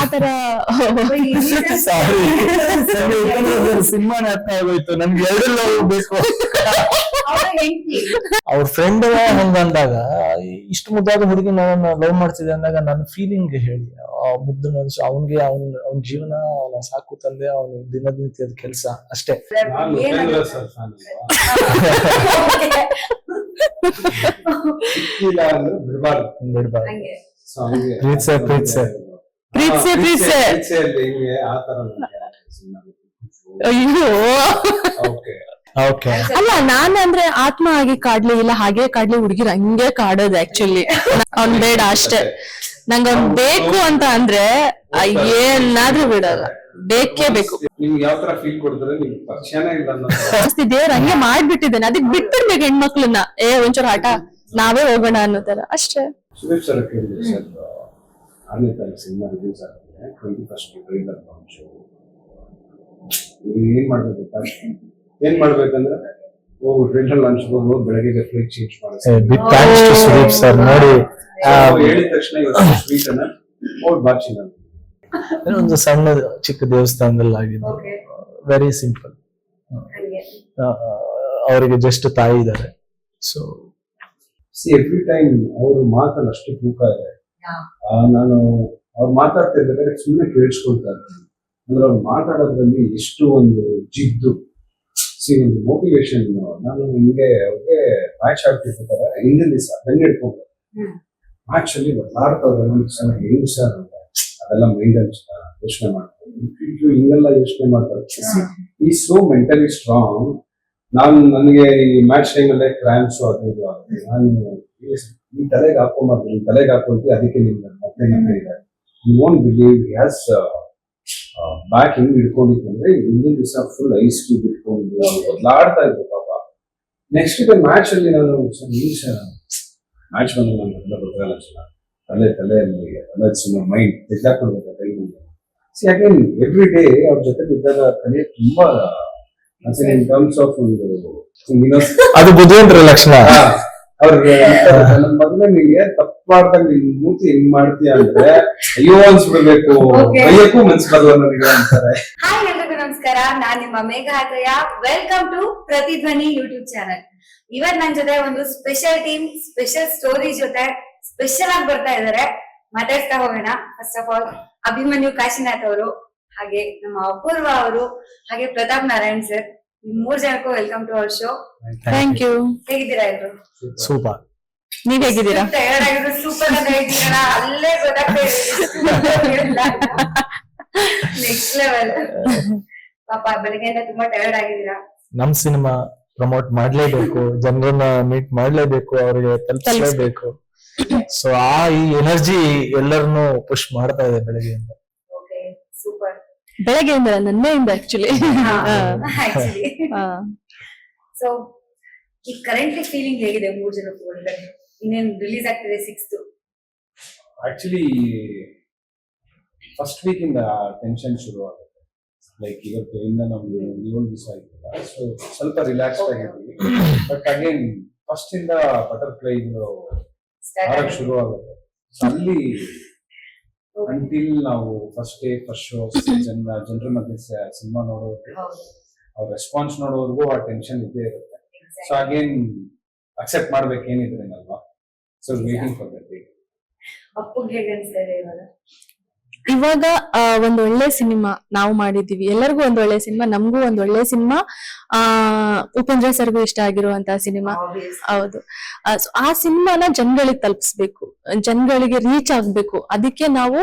ಆತರ ಸಿನಿಮಾನೇ ಅರ್ಥ ಆಗೋಯ್ತು ನನ್ಗೆ ಎರಡಲ್ಲೂ ಬೇಕು. ಅವ್ರ ಫ್ರೆಂಡ್ ಹಂಗಂದಾಗ ಇಷ್ಟು ಮುದ್ದಾದ ಹುಡುಗಿ ನನ್ನ ಲವ್ ಮಾಡ್ತಿದ್ದೆ ಅಂದಾಗ ನನ್ನ ಫೀಲಿಂಗ್ ಹೇಳಿ ಮುದ್ದು ಮನುಷ್ಯ ಅವನ್ಗೆ ಅವನ ಜೀವನ ಅವನ ಸಾಕು ತಂದೆ ಅವನ ದಿನನಿತ್ಯದ ಕೆಲಸ ಅಷ್ಟೇ. ಅಯ್ಯೋ ಅಲ್ಲ, ನಾನು ಅಂದ್ರೆ ಆತ್ಮ ಆಗಿ ಕಾಡ್ಲಿ ಇಲ್ಲ ಹಾಗೆ ಕಾಡ್ಲಿ ಹುಡುಗಿರ ಹಂಗೆ ಕಾಡೋದು ಆಕ್ಚುಲಿ. ಅವ್ನ್ ಬೇಡ ಅಷ್ಟೇ, ನಂಗ ಅವ್ನ್ ಬೇಕು ಅಂತ ಅಂದ್ರೆ ಏನಾದ್ರೂ ಬಿಡಲ್ಲ, ಬೇಕೇ ಬೇಕು. ದೇವ್ರ ಹಂಗೆ ಮಾಡ್ಬಿಟ್ಟಿದ್ದೇನೆ, ಅದಕ್ ಬಿಟ್ಬಿಡ್ಬೇಕು ಹೆಣ್ಮಕ್ಳನ್ನ. ಒಂಚೂರು ಹಠ ನಾವೇ ಹೋಗೋಣ ಅನ್ನೋ ತರ ಅಷ್ಟೇ. ಏನ್ ಮಾಡ್ಬೇಕಂದ್ರೆ ಟ್ರೈಲರ್ ಲಾಂಚ್ ಬೆಳಗ್ಗೆ ಫ್ಲೈಟ್ ಚೇಂಜ್ ಮಾಡಿ ಹೇಳಿದ ತಕ್ಷಣ ಸ್ವೀಟ್ ಅನ್ನ ಬಾಚಿನ ಒಂದು ಸಣ್ಣ ಚಿಕ್ಕ ದೇವಸ್ಥಾನದಲ್ಲಿ ಆಗಿದ್ದು, ವೆರಿ ಸಿಂಪಲ್. ಅವರಿಗೆ ಜಸ್ಟ್ ತಾಯಿ ಇದ್ದಾರೆ. ಸೊ ಎವ್ರಿ ಟೈಮ್ ಅವ್ರ ಮಾತಲ್ಲಿ ಅಷ್ಟು ತೂಕ ಇದೆ. ನಾನು ಅವ್ರು ಮಾತಾಡ್ತಿರ್ಬೇಕಾದ್ರೆ ಸುಮ್ಮನೆ ಕೇಳಿಸ್ಕೊಳ್ತಾ ಇರ್ತೀನಿ. ಅಂದ್ರೆ ಅವ್ರು ಮಾತಾಡೋದ್ರಲ್ಲಿ ಎಷ್ಟು ಒಂದು ಜಿದ್ದು, ಒಂದು ಮೋಟಿವೇಶನ್. ನಾನು ಹಿಂಗೆ ಅವ್ರಿಗೆ ಮ್ಯಾಚ್ ಆಡ್ತಿರ್ತಾರೆ ಹಿಂದಿನ ದಿವಸ ಬೆನ್ನ ಹಿಡ್ಕೊಂಡು ಮ್ಯಾಚ್ ಅಲ್ಲಿ ಬದಲಾಡ್ತವ್ರೆ ಹೆಂಗ್ ಸರ್ ಅಂತ ಅದೆಲ್ಲ ಮೈಂಡ್ ಅಲ್ಲಿ ಯೋಚನೆ ಮಾಡ್ತಾರೆ. ಹಿಂಗೆಲ್ಲ ಯೋಚನೆ ಮಾಡ್ತಾರೆ. ಈ ಸೋ ಮೆಂಟಲಿ ಸ್ಟ್ರಾಂಗ್. ನನಗೆ ಈ ಮ್ಯಾಚ್ ಟೈಮಲ್ಲೇ ಕ್ರಾಂಪ್ಸ್ ಅದು ಇದು ಆಗುತ್ತೆ. ನಾನು ಈ ತಲೆಗೆ ಹಾಕೊಂಬಾರ್ದು, ನಿಮ್ ತಲೆಗೆ ಹಾಕೊಂತೀವಿ, ಅದಕ್ಕೆ ನಿಮ್ಗೆ ಮತ್ತೆ ಇದೆ. You won't believe he has back ಹಿಂಗ್ ಹಿಡ್ಕೊಂಡಿತ್ತಂದ್ರೆ ಹಿಂದಿನ ದಿವಸ ಫುಲ್ ಐಸ್ ಕ್ಯೂಬ್ ಇಟ್ಕೊಂಡು ಬದಲಾಡ್ತಾ ಇದ್ರು ಪಾಪ. ನೆಕ್ಸ್ಟ್ ಡೇ ಮ್ಯಾಚ್ ಅಲ್ಲಿ ನಾನು ಮ್ಯಾಚ್ ಬಂದು ನಾನು ಗೊತ್ತಾಗಲ್ಲ ತಲೆಯಲ್ಲಿ ಮೈಂಡ್ ತೆಗೆದಾಕೊಳ್ಬೇಕು ಕೈಯಲ್ಲಿ. ಸಿ ಅಗೇನ್ ಎವ್ರಿ ಡೇ ಅವ್ರ ಜೊತೆ ಇದ್ದಾಗ ಕಲಿಯೋದು ತುಂಬಾ ಇನ್ ಟರ್ಮ್ಸ್ ಆಫ್ ಒಂದು ಅದು ಬುದ್ಧಿವಂತರ ಲಕ್ಷಣ. ಅವ್ರಿಗೆ ನನ್ನ ಮಗನ ನಿಂಗೆ ತಪ್ಪಾಡ್ದಾಗ ನಿನ್ ಮೂತಿ ಹೆಂಗ್ ಮಾಡ್ತೀಯ ಅಂದ್ರೆ ಅಯ್ಯೋ ಅನ್ಸ್ಬಿಡ್ಬೇಕು, ಅಯ್ಯಕ್ಕೂ ಮನ್ಸ್ ಬರುವ ನನಗೆ ಅಂತಾರೆ. ಹಾಯ್ ಎಲ್ರಿಗೂ ನಮಸ್ಕಾರ, ನಾನ್ ನಿಮ್ಮ Megha Athreya. Welcome to Prathidhvani YouTube channel. ಇವತ್ ನನ್ ಜೊತೆ ಒಂದು ಸ್ಪೆಷಲ್ ಟೀಮ್, ಸ್ಪೆಷಲ್ ಸ್ಟೋರಿ ಜೊತೆ ಸ್ಪೆಷಲ್ ಆಗಿ ಬರ್ತಾ ಇದಾರೆ. ಮಾತಾಡ್ತಾ ಹೋಗೋಣ. First of all Abhimanyu Kashinath ಅವರು, ಹಾಗೆ ನಮ್ಮ ಅಪೂರ್ವ ಅವರು, ಹಾಗೆ ಪ್ರತಾಪ್ ನಾರಾಯಣ್ ಸರ್. ಮೂರ್ ಜನಕ್ಕೂ welcome to our show. Thank you. ಹೇಗಿದ್ದೀರಾ ಎಲ್ರು? ಸೂಪರ್. ನೀವ್ ಹೇಗಿದ್ದೀರಾ? ಟಯರ್ಡ್ ಆಗಿದ್ರು ಸೂಪರ್ ಅಂತ ಹೇಳ್ತೀರ, ಅಲ್ಲೇ ಗೊತ್ತಾಗ್ತಾ ನೆಕ್ಸ್ಟ್ ಲೆವೆಲ್. ಪಾಪ ಬೆಳಗ್ಗೆಯಿಂದ ತುಂಬಾ ಟಯರ್ಡ್ ಆಗಿದ್ದೀರಾ. ನಮ್ ಸಿನಿಮಾ ಪ್ರಮೋಟ್ ಮಾಡ್ಲೇಬೇಕು, ಜನರನ್ನ ಮೀಟ್ ಮಾಡ್ಲೇಬೇಕು, ಅವರಿಗೆ ತಲುಪಿಸಲೇಬೇಕು. ಸೊ ಈ ಎನರ್ಜಿ ಎಲ್ಲರನ್ನು ಪುಷ್ ಮಾಡ್ತಾ ಇದೆ ಬೆಳಗ್ಗೆಯಿಂದ. ಸೂಪರ್. ಬೆಳಗ್ಗೆಯಿಂದ ನನ್ನೆಯಿಂದ ಆಕ್ಚುಲಿ. ಸೊ ಈ ಕರೆಂಟ್ಲಿ ಫೀಲಿಂಗ್ ಹೇಗಿದೆ ಮೂರ್ ಜನಕ್ಕೂ? ಇನ್ನೇನ್ ರಿಲೀಸ್ ಆಗ್ತಿದೆ 6th. ಆಕ್ಚುಲಿ ಫಸ್ಟ್ ವೀಕ್ ಇಂದ ಟೆನ್ಷನ್ ಶುರು ಆಗುತ್ತೆ. ಲೈಕ್ ಇವತ್ತಿಂದ ನಮ್ಗೆ 7 ದಿವಸ ಆಯ್ತಲ್ಲ, ಸೊ ಸ್ವಲ್ಪ ರಿಲ್ಯಾಕ್ಸ್ ಆಗಿದ್ವಿ. ಬಟ್ ಅಗೇನ್ ಫಸ್ಟ್ ಇಂದ ಬಟರ್ಫ್ಲೈ ಶುರು ಆಗುತ್ತೆ. ಸೊ ಅಲ್ಲಿ ಅಂಟಿಲ್ ನಾವು ಫಸ್ಟ್ ಡೇ ಫಸ್ಟ್ ಶೋ ಜನರ ಮಧ್ಯೆ ಸಿನಿಮಾ ನೋಡೋದು, ಅವ್ರ ರೆಸ್ಪಾನ್ಸ್ ನೋಡೋವರೆಗೂ ಆ ಟೆನ್ಷನ್ ಇದ್ದೇ ಇರುತ್ತೆ. ಸೊ ಅಗೇನ್ ಅಕ್ಸೆಪ್ಟ್ ಮಾಡ್ಬೇಕೇನಿದ್ರೇನಲ್ವಾ. So waiting for that day. ಅಪ್ಪುಗೆ ಹೇಗೆ ಅನ್ಸ್ತಾ ಇದೆ ಇವಾಗ? ಒಂದ್ ಒಳ್ಳೆ ಸಿನಿಮಾ ನಾವು ಮಾಡಿದೀವಿ, ಎಲ್ಲರಿಗೂ ಒಂದ್ ಒಳ್ಳೆ ಸಿನಿಮಾ, ನಮಗೂ ಒಂದ್ ಒಳ್ಳೆ ಸಿನಿಮಾ. ಉಪೇಂದ್ರ ಸರ್ಗೂ ಇಷ್ಟ ಆಗಿರುವಂತಹ ಸಿನಿಮಾ. ಹೌದು. ಆ ಸಿನಿಮಾನ ಜನಗಳಿಗೆ ತಲುಪಿಸ್ಬೇಕು, ಜನಗಳಿಗೆ ರೀಚ್ ಆಗ್ಬೇಕು. ಅದಕ್ಕೆ ನಾವು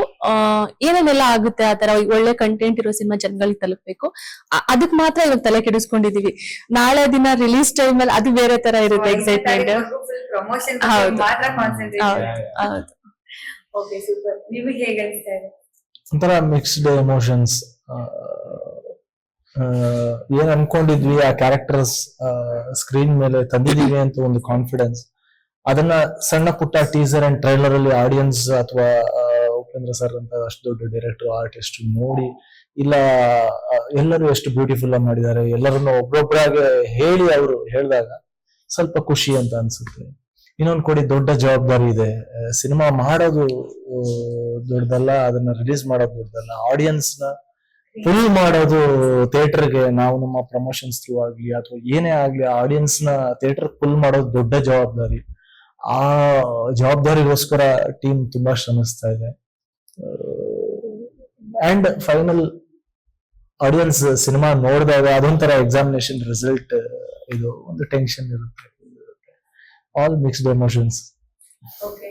ಏನೇನೆಲ್ಲ ಆಗುತ್ತೆ ಆ ತರ ಒಳ್ಳೆ ಕಂಟೆಂಟ್ ಇರೋ ಸಿನಿಮಾ ಜನಗಳಿಗೆ ತಲುಪಬೇಕು. ಅದಕ್ ಮಾತ್ರ ಇವಾಗ ತಲೆ ಕೆಡಿಸ್ಕೊಂಡಿದೀವಿ. ನಾಳೆ ದಿನ ರಿಲೀಸ್ ಟೈಮ್ ಅಲ್ಲಿ ಅದು ಬೇರೆ ತರ ಇರುತ್ತೆ ಎಕ್ಸೈಟ್ಮೆಂಟ್. ಹೌದು. Okay, super. ನಿಮಗೆ ಹೇಗೆ ಅನಿಸ್ತಾ ಇದೆ? ಒಂಥರ ಮಿಕ್ಸ್ಡ್ ಎಮೋಷನ್ಸ್. ಏನ್ ಅನ್ಕೊಂಡಿದ್ವಿ ಆ ಕ್ಯಾರೆಕ್ಟರ್ಸ್ ಸ್ಕ್ರೀನ್ ಮೇಲೆ ತಂದಿದೀವಿ ಅಂತ ಒಂದು ಕಾನ್ಫಿಡೆನ್ಸ್, ಅದನ್ನ ಸಣ್ಣ ಪುಟ್ಟ ಟೀಸರ್ ಅಂಡ್ ಟ್ರೈಲರ್ ಅಲ್ಲಿ ಆಡಿಯನ್ಸ್ ಅಥವಾ ಉಪೇಂದ್ರ ಸರ್ ಅಂತ ಅಷ್ಟು ದೊಡ್ಡ ಡೈರೆಕ್ಟರ್ ಆರ್ಟಿಸ್ಟ್ ನೋಡಿ, ಇಲ್ಲ ಎಲ್ಲರೂ ಎಷ್ಟು ಬ್ಯೂಟಿಫುಲ್ ಆಗಿ ಮಾಡಿದ್ದಾರೆ, ಎಲ್ಲರನ್ನು ಒಬ್ಬೊಬ್ಬರಾಗಿ ಹೇಳಿ ಅವರು ಹೇಳಿದಾಗ ಸ್ವಲ್ಪ ಖುಷಿ ಅಂತ ಅನ್ಸುತ್ತೆ. ಇನ್ನೊಂದ್ ಕಡೆ ದೊಡ್ಡ ಜವಾಬ್ದಾರಿ ಇದೆ. ಸಿನಿಮಾ ಮಾಡೋದು ದೊಡ್ಡದಲ್ಲ, ಅದನ್ನ ರಿಲೀಸ್ ಮಾಡೋದು ದೊಡ್ಡದಲ್ಲ, ಆಡಿಯನ್ಸ್ ನ ಫುಲ್ ಮಾಡೋದು ಥಿಯೇಟರ್ಗೆ ನಾವು ನಮ್ಮ ಪ್ರಮೋಷನ್ಸ್ ಥ್ರೂ ಆಗ್ಲಿ ಅಥವಾ ಏನೇ ಆಗ್ಲಿ ಆಡಿಯನ್ಸ್ ನ ಥಿಯೇಟರ್ ಫುಲ್ ಮಾಡೋದು ದೊಡ್ಡ ಜವಾಬ್ದಾರಿ. ಆ ಜವಾಬ್ದಾರಿಗೋಸ್ಕರ ಟೀಮ್ ತುಂಬಾ ಶ್ರಮಿಸ್ತಾ ಇದೆ. ಅಂಡ್ ಫೈನಲ್ ಆಡಿಯನ್ಸ್ ಸಿನಿಮಾ ನೋಡಿದಾಗ ಅದೊಂಥರ ಎಕ್ಸಾಮಿನೇಷನ್ ರಿಸಲ್ಟ್, ಇದು ಒಂದು ಟೆನ್ಷನ್ ಇರುತ್ತೆ. All mixed emotions. ಓಕೆ,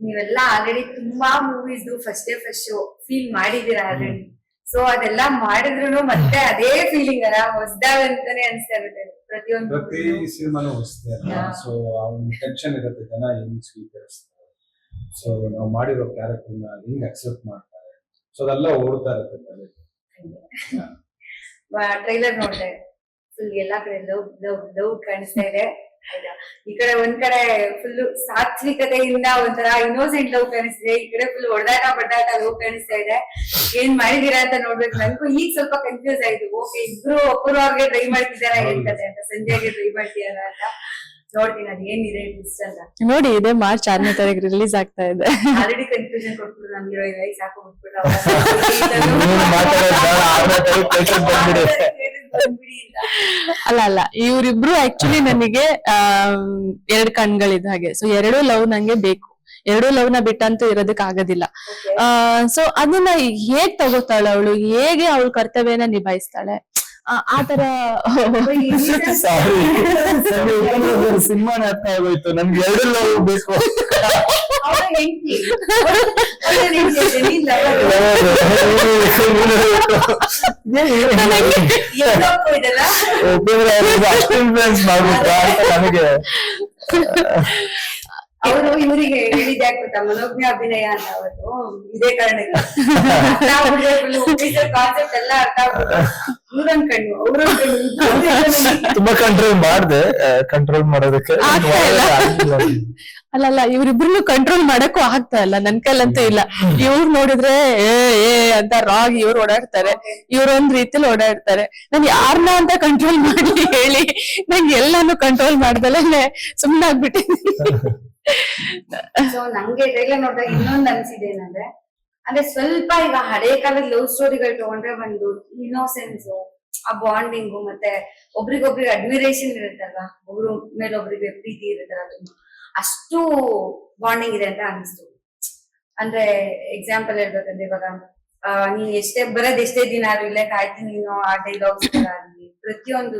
ನೀವೆಲ್ಲ ಆಲ್ರೆಡಿ ತುಂಬಾ movies first day first show feel ಮಾಡಿದೀರಾ ಆಲ್ರೆಡಿ. ಸೊ ಅದೆಲ್ಲ ಮಾಡಿದ್ರು ಮತ್ತೆ ಅದೇ ಫೀಲಿಂಗ್ ಅಲ್ಲ, ಹೊಸದಾಗಂತಾನೆ ಅನ್ಸ್ತಾ ಇರುತ್ತೆ ಪ್ರತಿಯೊಂದು. ಪ್ರತಿ ಸಿನಿಮಾನು ಹೊಸದೇ ಅಲ್ಲ. ಸೊ ಆ ಒಂದು ಟೆನ್ಷನ್ ಇರುತ್ತೆ, ಜನ ಹೆಂಗ್ ಸ್ವೀಕರಿಸ್ತಾರೆ, ಸೊ ನಾವು ಮಾಡಿರೋ ಕ್ಯಾರೆಕ್ಟರ್ ನ ಹೆಂಗ್ ಅಕ್ಸೆಪ್ಟ್ ಮಾಡ್ತಾರೆ, ಸೊ ಅದೆಲ್ಲ ಓಡ್ತಾ ಇರುತ್ತೆ. ಟ್ರೈಲರ್ ನೋಡ್ದೆ, ಫುಲ್ ಎಲ್ಲಾ ಕಡೆ ಲವ್ ಲವ್ ಲವ್ ಕಾಣಿಸ್ತಾ ಇದೆ. ಈ ಕಡೆ ಒಂದ್ ಕಡೆ ಫುಲ್ ಸಾತ್ವಿಕತೆಯಿಂದ ಒಂಥರ ಇನ್ನೋಸೆಂಟ್ ಲವ್ ಕಾಣಿಸ್ತಿದೆ, ಈ ಕಡೆ ಫುಲ್ ಹೊಡೆದಾಟ ಬಡ್ದಾಟ ಲವ್ ಕಾಣಿಸ್ತಾ ಇದೆ. ಏನ್ ಮಾಡಿದೀರಾ ಅಂತ ನೋಡ್ಬೇಕು. ನನ್ಗೂ ಈಗ ಸ್ವಲ್ಪ ಕನ್ಫ್ಯೂಸ್ ಆಯ್ತು. ಓಕೆ, ಇಬ್ರು ಒಬ್ಬರವ್ರಿಗೆ ಟ್ರೈ ಮಾಡ್ತಿದಾರ ಏನ್ ಕತೆ ಅಂತ, ಸಂಜೆಗೆ ಟ್ರೈ ಮಾಡ್ತಿದಾರ ಅಂತ. ನೋಡ್ತೀನಿ ಅದ್ ಏನಿದೆ ಟ್ವಿಸ್ಟ್ ಅಂತ. ನೋಡಿ, ಇದೆ ಮಾರ್ಚ್ 6ನೇ ತಾರೀಕು ರಿಲೀಸ್ ಆಗ್ತಾ ಇದೆ. ಆಲ್ರೆಡಿ ಕನ್ಫ್ಯೂಷನ್ ಕೊಟ್ಬಿಟ್ಟು ನಮ್ಗೆ ಸಾಕು ಅಲ್ಲ ಇವ್ರಿಬ್ರು ಆಕ್ಚುಲಿ ನನಗೆ 2 ಕಣ್ಗಳಿದ್ದ ಹಾಗೆ. ಸೊ 2 ಲವ್ ನಂಗೆ ಬೇಕು, 2 ಲವ್ ನ ಬಿಟ್ಟಂತೂ ಇರೋದಕ್ ಆಗೋದಿಲ್ಲ. ಸೊ ಅದನ್ನ ಹೇಗ್ ತಗೋತಾಳ ಅವಳು, ಹೇಗೆ ಅವಳು ಕರ್ತವ್ಯನ ನಿಭಾಯಿಸ್ತಾಳೆ, ಆತರ ಸಿನಿಮಾನೇ ಅರ್ಥ ಆಗೋಯ್ತು. ನಮ್ಗೆ 2 ಲವ್ ಬೇಕು. ಇನ್ಫ್ಲೂಯೆನ್ಸ್ ಮಾಡ್ಬಿಟ್ಟ ಅಂತ ನನಗೆ. ಅವರು ಇವರಿಗೆ ಹೇಳಿದ್ದೆ ಆಗ್ಬಿಟ್ಟ ಮನೋಜ್ಞ ಅಭಿನಯ ಅಂತ. ಅವತ್ತು ಇದೇ ಕಾರಣಕ್ಕೆ ಕಾನ್ಸೆಪ್ಟ್ ಎಲ್ಲ ಅರ್ಥ ಆಗ್ಬಿಟ್ಟು ಇವ್ರೊಂದ್ ಕಣ್ಣು ಅವ್ರೊಂದ್ ಕಣ್ಣು ತುಂಬಾ ಕಂಟ್ರೋಲ್ ಮಾಡ್ದೆ. ಕಂಟ್ರೋಲ್ ಮಾಡೋದಕ್ಕೆ ಅಲ್ಲಲ್ಲ ಇವ್ರಿಬ್ರು ಕಂಟ್ರೋಲ್ ಮಾಡಕ್ಕೂ ಆಗ್ತಾ ಇಲ್ಲ, ನನ್ ಕೈಲಂತೂ ಇಲ್ಲ. ಇವ್ರು ನೋಡಿದ್ರೆ ಏ ಅಂತ ರಾಗ್ ಇವ್ರು ಓಡಾಡ್ತಾರೆ, ಇವ್ರೊಂದ್ ರೀತಿಲಿ ಓಡಾಡ್ತಾರೆ. ನಾನ್ ಯಾರನ್ನ ಅಂತ ಕಂಟ್ರೋಲ್ ಮಾಡ್ಲಿ ಹೇಳಿ, ನಂಗೆ ಎಲ್ಲಾನು ಕಂಟ್ರೋಲ್ ಮಾಡ್ದಲೇ ಸುಮ್ನೆ ಆಗ್ಬಿಟ್ಟಿದ್ದೀನಿ. ಸೊ ನಂಗೆ ಟ್ರೈಲರ್ ನೋಡಿದಾಗ ಇನ್ನೊಂದ್ ಅನ್ಸಿದೆ ಏನಂದ್ರೆ, ಅಂದ್ರೆ ಸ್ವಲ್ಪ ಈಗ ಹಳೆ ಕಾಲದ ಲವ್ ಸ್ಟೋರಿಗಳು ತಗೊಂಡ್ರೆ ಒಂದು ಇನ್ನೋಸೆನ್ಸ್, ಆ ಬಾಂಡಿಂಗು, ಮತ್ತೆ ಒಬ್ರಿಗೊಬ್ರಿಗೆ ಅಡ್ಮಿರೇಷನ್ ಇರುತ್ತಲ್ವಾ, ಒಬ್ರು ಮೇಲೆ ಒಬ್ರಿಗೆ ಪ್ರೀತಿ ಇರುತ್ತಲ್ಲ, ಅದು ಅಷ್ಟು ಬಾಂಡಿಂಗ್ ಇದೆ ಅಂತ ಅನಿಸ್ತು. ಅಂದ್ರೆ ಎಕ್ಸಾಂಪಲ್ ಹೇಳ್ಬೇಕಂದ್ರೆ ಇವಾಗ ನೀನ್ ಎಷ್ಟೇ ದಿನ ಆದ್ರೂ ಇಲ್ಲೇ ಕಾಯ್ತೀನಿ ನೀನು, ಆ ಡೈಲಾಗ್ಸ್ ಆಗ್ಲಿ ಪ್ರತಿಯೊಂದು.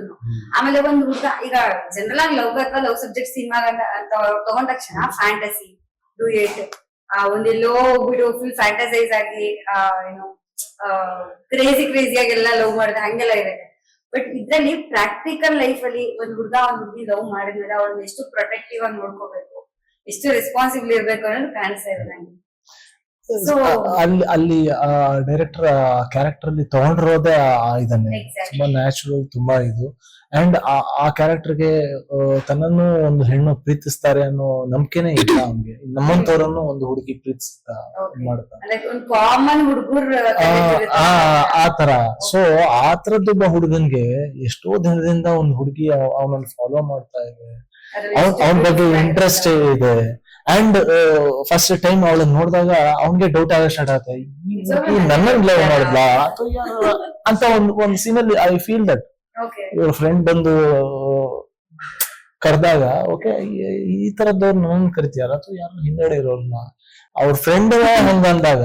ಆಮೇಲೆ ಒಂದು ಹುಡುಗ ಈಗ ಜನರಲ್ ಆಗಿ ಲವ್ ಅಥವಾ ಲವ್ ಸಬ್ಜೆಕ್ಟ್ ಸಿನಿಮಾ ಅಂತ ತಗೊಂಡ ತಕ್ಷಣ ಫ್ಯಾಂಟಸಿ ಡುಯೆಟ್ ಒಂದೆಲ್ಲೋ ಹೋಗ್ಬಿಟ್ಟು ಫುಲ್ ಫ್ಯಾಂಟಸೈಸ್ ಆಗಿ ಏನು ಕ್ರೇಜಿಯಾಗಿ ಎಲ್ಲ ಲವ್ ಮಾಡಿದ್ರೆ ಹಂಗೆಲ್ಲ ಇರುತ್ತೆ. ಬಟ್ ಇದ್ರಲ್ಲಿ ಪ್ರಾಕ್ಟಿಕಲ್ ಲೈಫ್ ಅಲ್ಲಿ ಒಂದ್ ಹುಡುಗಿ ಲವ್ ಮಾಡಿದ್ಮೇಲೆ ಅವ್ರನ್ನ ಎಷ್ಟು ಪ್ರೊಟೆಕ್ಟಿವ್ ಆಗಿ ನೋಡ್ಕೋಬೇಕು, ಎಷ್ಟು ರೆಸ್ಪಾನ್ಸಿಬಲ್ ಇರ್ಬೇಕು ಅನ್ನೋದು ಕಾಣಿಸ್ತಾ ಇದೆ ನಂಗೆ. ಅಲ್ಲಿ ಡೈರೆಕ್ಟರ್ ಕ್ಯಾರೆಕ್ಟರ್ ಅಲ್ಲಿ ತಗೊಂಡಿರೋದೇ ಇದನ್ನೇ, ತುಂಬಾ ನ್ಯಾಚುರಲ್, ತುಂಬಾ ಇದು. ಅಂಡ್ ಆ ಕ್ಯಾರೆಕ್ಟರ್ಗೆ ತನ್ನನ್ನು ಒಂದು ಹೆಣ್ಣು ಪ್ರೀತಿಸ್ತಾರೆ ಅನ್ನೋ ನಂಬಿಕೆನೆ ಇಲ್ಲ ಅವ್ನಿಗೆ. ನಮ್ಮಂತವ್ರನ್ನು ಒಂದು ಹುಡುಗಿ ಪ್ರೀತಿಸ್ತಾ ಮಾಡ್ತಾರೆ ಆ ತರ. ಸೊ ಆ ತರದೊಬ್ಬ ಹುಡುಗನ್ಗೆ ಎಷ್ಟೋ ದಿನದಿಂದ ಒಂದು ಹುಡುಗಿ ಅವನನ್ನು ಫಾಲೋ ಮಾಡ್ತಾ ಇದೆ, ಅವನ ಬಗ್ಗೆ ಇಂಟ್ರೆಸ್ಟ್ ಇದೆ. ಅಂಡ್ ಫಸ್ಟ್ ಟೈಮ್ ಅವಳನ್ನ ನೋಡಿದಾಗ ಅವನ್ಗೆ ಡೌಟ್ ಆಗ ಸ್ಟಾರ್ಟ್ ಆಗುತ್ತೆ, ನನ್ನ ಲವ್ ಮಾಡಿದ್ಲಾ ಅಂತ ಒಂದ್ ಸೀನಲ್ಲಿ ಐ ಫೀಲ್ ದಟ್. ಇವ್ರ ಫ್ರೆಂಡ್ ಬಂದು ಕರೆದಾಗ, ಓಕೆ ಈ ತರದವ್ರು ನನ್ನ ಕರಿತೀಯಾರ ಅಥವಾ ಯಾರು ಹಿಂದಡೆ ಇರೋರ್ನ, ಅವ್ರ ಫ್ರೆಂಡ್ ಹಂಗಂದಾಗ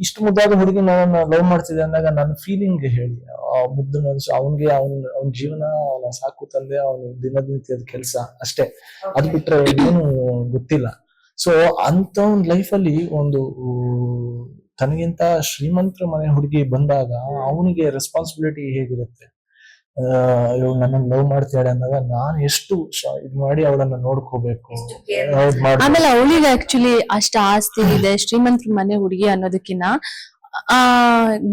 ಇಷ್ಟು ಮುದ್ದಾದ ಹುಡುಗಿ ನನ್ನ ಲವ್ ಮಾಡ್ತಿದೆ ಅಂದಾಗ ನನ್ನ ಫೀಲಿಂಗ್ ಹೇಳಿ, ಮುದ್ದು ಮನಸ್ಸು ಅವನ್ಗೆ ಅವನ ಜೀವನ, ಅವನ ಸಾಕು ತಂದೆ, ಅವನ ದಿನನಿತ್ಯದ ಕೆಲಸ ಅಷ್ಟೇ, ಅದ್ ಬಿಟ್ರೆ ಏನು ಗೊತ್ತಿಲ್ಲ. ಸೊ ಅಂತ ಒಂದು ಲೈಫ್ ಅಲ್ಲಿ ಒಂದು ತನಗಿಂತ ಶ್ರೀಮಂತರ ಮನೆ ಹುಡುಗಿ ಬಂದಾಗ ಅವನಿಗೆ ರೆಸ್ಪಾನ್ಸಿಬಿಲಿಟಿ ಹೇಗಿರುತ್ತೆ, ಇವಾಗ ನನ್ನ ಲವ್ ಮಾಡ್ತಾಳೆ ಅಂದಾಗ ನಾನು ಎಷ್ಟು ಇದ್ ಮಾಡಿ ಅವಳನ್ನ ನೋಡ್ಕೋಬೇಕು. ಆಮೇಲೆ ಅವಳಿಗೆ ಆಕ್ಚುಲಿ ಅಷ್ಟ ಆಸ್ತಿ ಇದೆ, ಶ್ರೀಮಂತರ ಮನೆ ಹುಡುಗಿ ಅನ್ನೋದಕ್ಕಿನ್ನ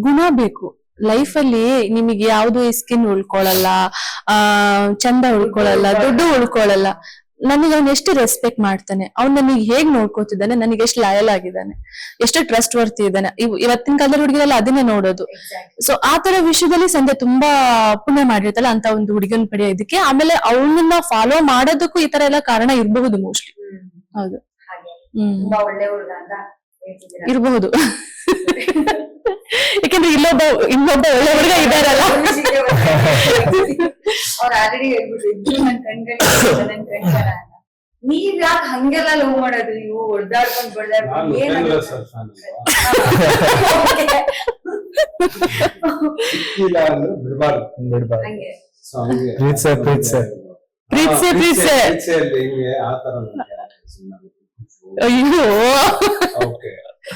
ಗುಣ ಬೇಕು ಲೈಫ್ ಅಲ್ಲಿ. ನಿಮಗೆ ಯಾವ್ದು ಸ್ಕಿನ್ ಉಳ್ಕೊಳಲ್ಲ, ಚಂದ ಉಳ್ಕೊಳಲ್ಲ, ದುಡ್ಡು ಉಳ್ಕೊಳಲ್ಲ, ನನಗೆ ಅವ್ನು ಎಷ್ಟು ರೆಸ್ಪೆಕ್ಟ್ ಮಾಡ್ತಾನೆ, ಅವ್ನು ನನಗೆ ಹೇಗ್ ನೋಡ್ಕೋತಿದ್ದಾನೆ, ನನಗೆ ಎಷ್ಟು ಲಾಯಲ್ ಆಗಿದ್ದಾನೆ, ಎಷ್ಟು ಟ್ರಸ್ಟ್ ವರ್ತಿ ಇದ್ದಾನೆ. ಇವತ್ತಿನ ಕಾಲದ ಹುಡುಗಿರೆಲ್ಲ ಅದನ್ನೇ ನೋಡೋದು. ಸೊ ಆ ತರ ವಿಷಯದಲ್ಲಿ ಸಂಧ್ಯಾ ತುಂಬಾ ಪುಣ್ಯ ಮಾಡಿರ್ತಾಳೆ ಅಂತ ಒಂದು ಹುಡುಗನ್ ಪಡೆಯೋದಕ್ಕೆ. ಆಮೇಲೆ ಅವನನ್ನ ಫಾಲೋ ಮಾಡೋದಕ್ಕೂ ಈ ತರ ಎಲ್ಲ ಕಾರಣ ಇರಬಹುದು ಮೋಸ್ಟ್ಲಿ. ಹೌದು. ಹಾಗೆ ಹ್ಮ್ ತುಂಬಾ ಒಳ್ಳೆ ಹುಡುಗ ಅಂತ ಹೇಳ್ತಿದ್ದೀರಾ. ಇರಬಹುದು. ಯಾಕಂದ್ರೆ ಇನ್ನೊಬ್ಬ ಒಳ್ಳೆ ಹುಡುಗ ಇದಾರಲ್ಲ. ಅವ್ರು ಆಲ್ರೆಡಿ ಹೇಳ್ಬಿಟ್ಟು ನನ್ ಕಣ್ಕಂಡ ಅಂತ. ನೀವ್ ಯಾಕೆ ಹಂಗೆಲ್ಲ ಲವ್ ಮಾಡೋದು? ನೀವು ಹೊಡ್ದಾಡ್ಕೊಂಡ್ ನಾನು ಬಡ್ದಾಡ್ಕೊಂಡು ಉಪೇಂದ್ರ ಸರ್ fan ಅಲ್ವಾ? ಸಿಕ್ಕಿಲ್ಲ ಅಂದ್ರೆ ಬಿಡ್ಬಾರ್ದು. ಹಂಗೆ So ಹಂಗೆ ಪ್ರೀತ್ಸೆ. ಪ್ರೀತ್ಸೆಯಲ್ಲಿ ಹಿಂಗೆ ಆ ತರ ಅಯ್ಯೋ. ಓಕೆ.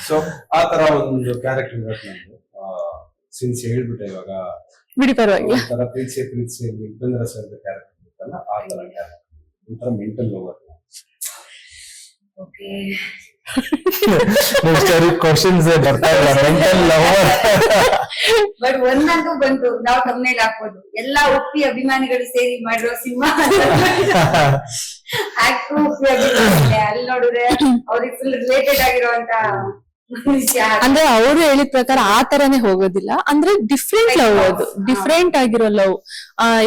ಸೊ ಆ ತರ ಒಂದು ಕ್ಯಾರೆಕ್ಟರ್ ಇರುತ್ತೆ ನಂದು. ಸಿನ್ಸ್ ಹೇಳ್ಬಿಟ್ಟೆ ಇವಾಗ ಬಿಡಿ ಪರವಾಗಿಲ್ಲ. ಒಂಥರ ಪ್ರೀತ್ಸೆಯಲ್ಲಿ ಉಪೇಂದ್ರ ಸರ್ ಕ್ಯಾರೆಕ್ಟರ್ ಇರುತ್ತಲ್ಲ, ಆ ತರ ಕ್ಯಾರೆಕ್ಟರ್ ಒಂಥರ ಮೆಂಟಲ್ ಲವರ್. ಓಕೆ. ಕ್ವಶನ್ಸ್ ಬರ್ತಾ ಇಲ್ಲ. Mental lover. ಬಟ್ ಒಂದಂತೂ ಬಂತು, ನಾವು ತಮ್ಮನೇಲಿ ಹಾಕ್ಬೋದು. ಎಲ್ಲಾ ಉಪ್ಪಿ ಅಭಿಮಾನಿಗಳು ಸೇರಿ ಮಾಡಿರೋ ಸಿನಿಮಾ ಆಕ್ಟು ಉಪ್ಪಿ ಅಭಿಮಾನಿಗಳೇ. ಅಲ್ಲಿ ನೋಡಿದ್ರೆ ಅವ್ರಿಗೆ ಫುಲ್ ರಿಲೇಟೆಡ್ ಆಗಿರುವಂತ ವಿಷಯ. ಅಂದ್ರೆ ಅವರು ಹೇಳಿದ ಪ್ರಕಾರ ಆ ತರನೇ ಹೋಗೋದಿಲ್ಲ. ಅಂದ್ರೆ ಡಿಫ್ರೆಂಟ್ ಲವ್, ಅದು ಡಿಫ್ರೆಂಟ್ ಆಗಿರೋ ಲವ್.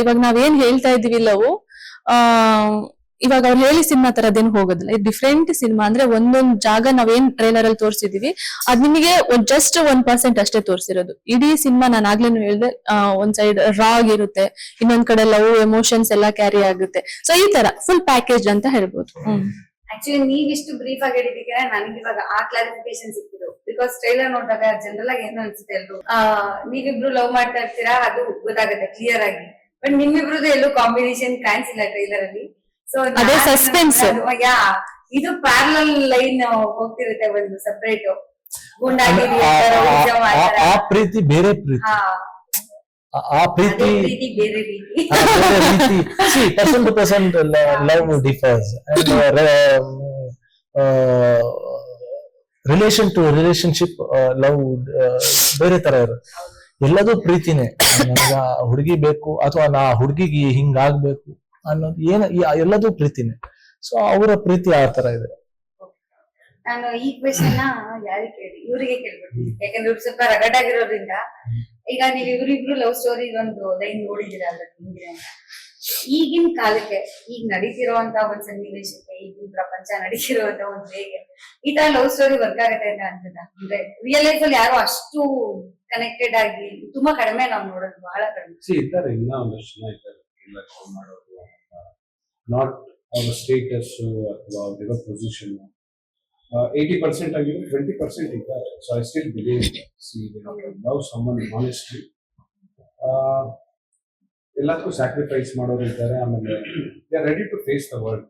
ಇವಾಗ ನಾವೇನ್ ಹೇಳ್ತಾ ಇದೀವಿ ಲವ್, ಇವಾಗ ಅವ್ರು ಹೇಳಿ ಸಿನಿಮಾ ತರದೇನು ಹೋಗೋದಿಲ್ಲ. ಇದು ಡಿಫ್ರೆಂಟ್ ಸಿನಿಮಾ. ಅಂದ್ರೆ ಒಂದೊಂದ್ ಜಾಗ ನಾವೇನ್ ಟ್ರೈಲರ್ ಅಲ್ಲಿ ತೋರಿಸಿದೀವಿ ಅದ್ ನಿಮಗೆ ಜಸ್ಟ್ 1% ಅಷ್ಟೇ ತೋರಿಸಿರೋದು. ಇಡೀ ಸಿನಿಮಾ ನಾನು ಆಗ್ಲೇನು ಹೇಳ್ದೆ, ಒಂದ್ ಸೈಡ್ ರಾ ಆಗಿರುತ್ತೆ, ಇನ್ನೊಂದ್ ಕಡೆ ಲವ್ ಎಮೋಷನ್ಸ್ ಎಲ್ಲ ಕ್ಯಾರಿ ಆಗುತ್ತೆ. ಸೊ ಈ ತರ ಫುಲ್ ಪ್ಯಾಕೇಜ್ ಅಂತ ಹೇಳ್ಬೋದು. ಆಕ್ಚುಲಿ ನೀವ್ ಇಷ್ಟು ಬ್ರೀಫ್ ಆಗಿ ಹೇಳಿದಕ್ಕೆ ನನಗೆ ಇವಾಗ ಆ ಕ್ಲಾರಿಫಿಕೇಶನ್ ಸಿಕ್ಕಿದ್ರು. ಬಿಕಾಸ್ ಟ್ರೈಲರ್ ನೋಡಿದಾಗ ಜನರಲ್ ಆಗಿ ಏನು ಅನ್ಸುತ್ತೆ ಎಲ್ರು, ನೀವಿಬ್ರು ಲವ್ ಮಾಡ್ತಾ ಇರ್ತೀರಾ ಅದು ಗೊತ್ತಾಗುತ್ತೆ ಕ್ಲಿಯರ್ ಆಗಿ. ಬಟ್ ನಿಮ್ಮಿಬ್ರದ್ದು ಎಲ್ಲೂ ಕಾಂಬಿನೇಷನ್ ಕಾಣಿಸಿಲ್ಲ ಟ್ರೈಲರ್ ಅಲ್ಲಿ. ಸೊ ಅದೇ suspense. ಇದು ಪ್ಯಾರಲಲ್ ಲೈನ್ ಹೋಗ್ತಿರುತ್ತೆ, ಒಂದು ಸಪರೇಟ್ ಗುಂಡಾಗಿರಿ ಆ ಪ್ರೀತಿ ಬೇರೆ ಪ್ರೀತಿ. ಆ ಪ್ರೀತಿ ಬೇರೆ ರೀತಿ. Person to person love differs and relation to relationship love ಬೇರೆ ತರ ಇರುತ್ತೆ. ಎಲ್ಲದೂ ಪ್ರೀತಿನೇ. ನನಗ ಹುಡುಗಿ ಬೇಕು ಅಥವಾ ನಾ ಹುಡುಗಿಗೆ ಹಿಂಗಾಗ್ಬೇಕು ಅನ್ನೋದು ಎಲ್ಲದೂ ಪ್ರೀತಿನೇ. ಸೊ ಅವರ ಪ್ರೀತಿ ಆ ತರ ಇದೆ. ನಾನು ಈ ಕ್ವೆಶನ್ ಯಾರಿಗೆ ಕೇಳಿ, ಇವರಿಗೆ ಕೇಳ್ಬಿಡ್ತೀನಿ. ಯಾಕಂದ್ರೆ ಇವ್ರು ಸ್ವಲ್ಪ ರಗಡ್ ಆಗಿರೋದ್ರಿಂದ. ಈಗ ನೀವ್ ಇವ್ರಿಬ್ರು ಲವ್ ಸ್ಟೋರಿ ಒಂದು ಲೈನ್ ನೋಡಿದಿರ ಅಲ್ಲ ಹಿಂಗಿದೆ ಅಂತ. ಈಗಿನ ಕಾಲಕ್ಕೆ, ಈಗ ನಡೀತಿರುವಂತ ಒಂದ್ ಸನ್ನಿವೇಶಕ್ಕೆ, ಈಗಿನ ಪ್ರಪಂಚ ನಡೀತಿರುವಂತ ಒಂದ್ ಹೇಗೆ ಈ ತರ ಲವ್ ಸ್ಟೋರಿ ವರ್ಕ್ ಆಗತ್ತೆ ಅಂತ ಅನ್ಸುತ್ತ? ಅಂದ್ರೆ ರಿಯಲ್ ಲೈಫ್ ಅಲ್ಲಿ ಯಾರು ಅಷ್ಟು ಕನೆಕ್ಟೆಡ್ ಆಗಿ ತುಂಬಾ ಕಡಿಮೆ ನಾವು ನೋಡೋದು, ಬಹಳ ಕಡಿಮೆ. ಇದ್ದಾರೆ, ಇನ್ನ ಒಂದಷ್ಟು ಜನ ಇದ್ದಾರೆ ಮಾಡೋದು. ನಾಟ್ ಅವರ ಸ್ಟೇಟಸ್ ಅಥವಾ ಅವರಿರೋ ಪೊಸಿಷನ್ 80% ಆಗಿದೆ, 20% ಇದ್ದಾರೆ. So I still believe love someone honestly. ಎಲ್ಲದಕ್ಕೂ ಸ್ಯಾಕ್ರಿಫೈಸ್ ಮಾಡೋರು ಇದ್ದಾರೆ. ಆಮೇಲೆ they are ready to face the world.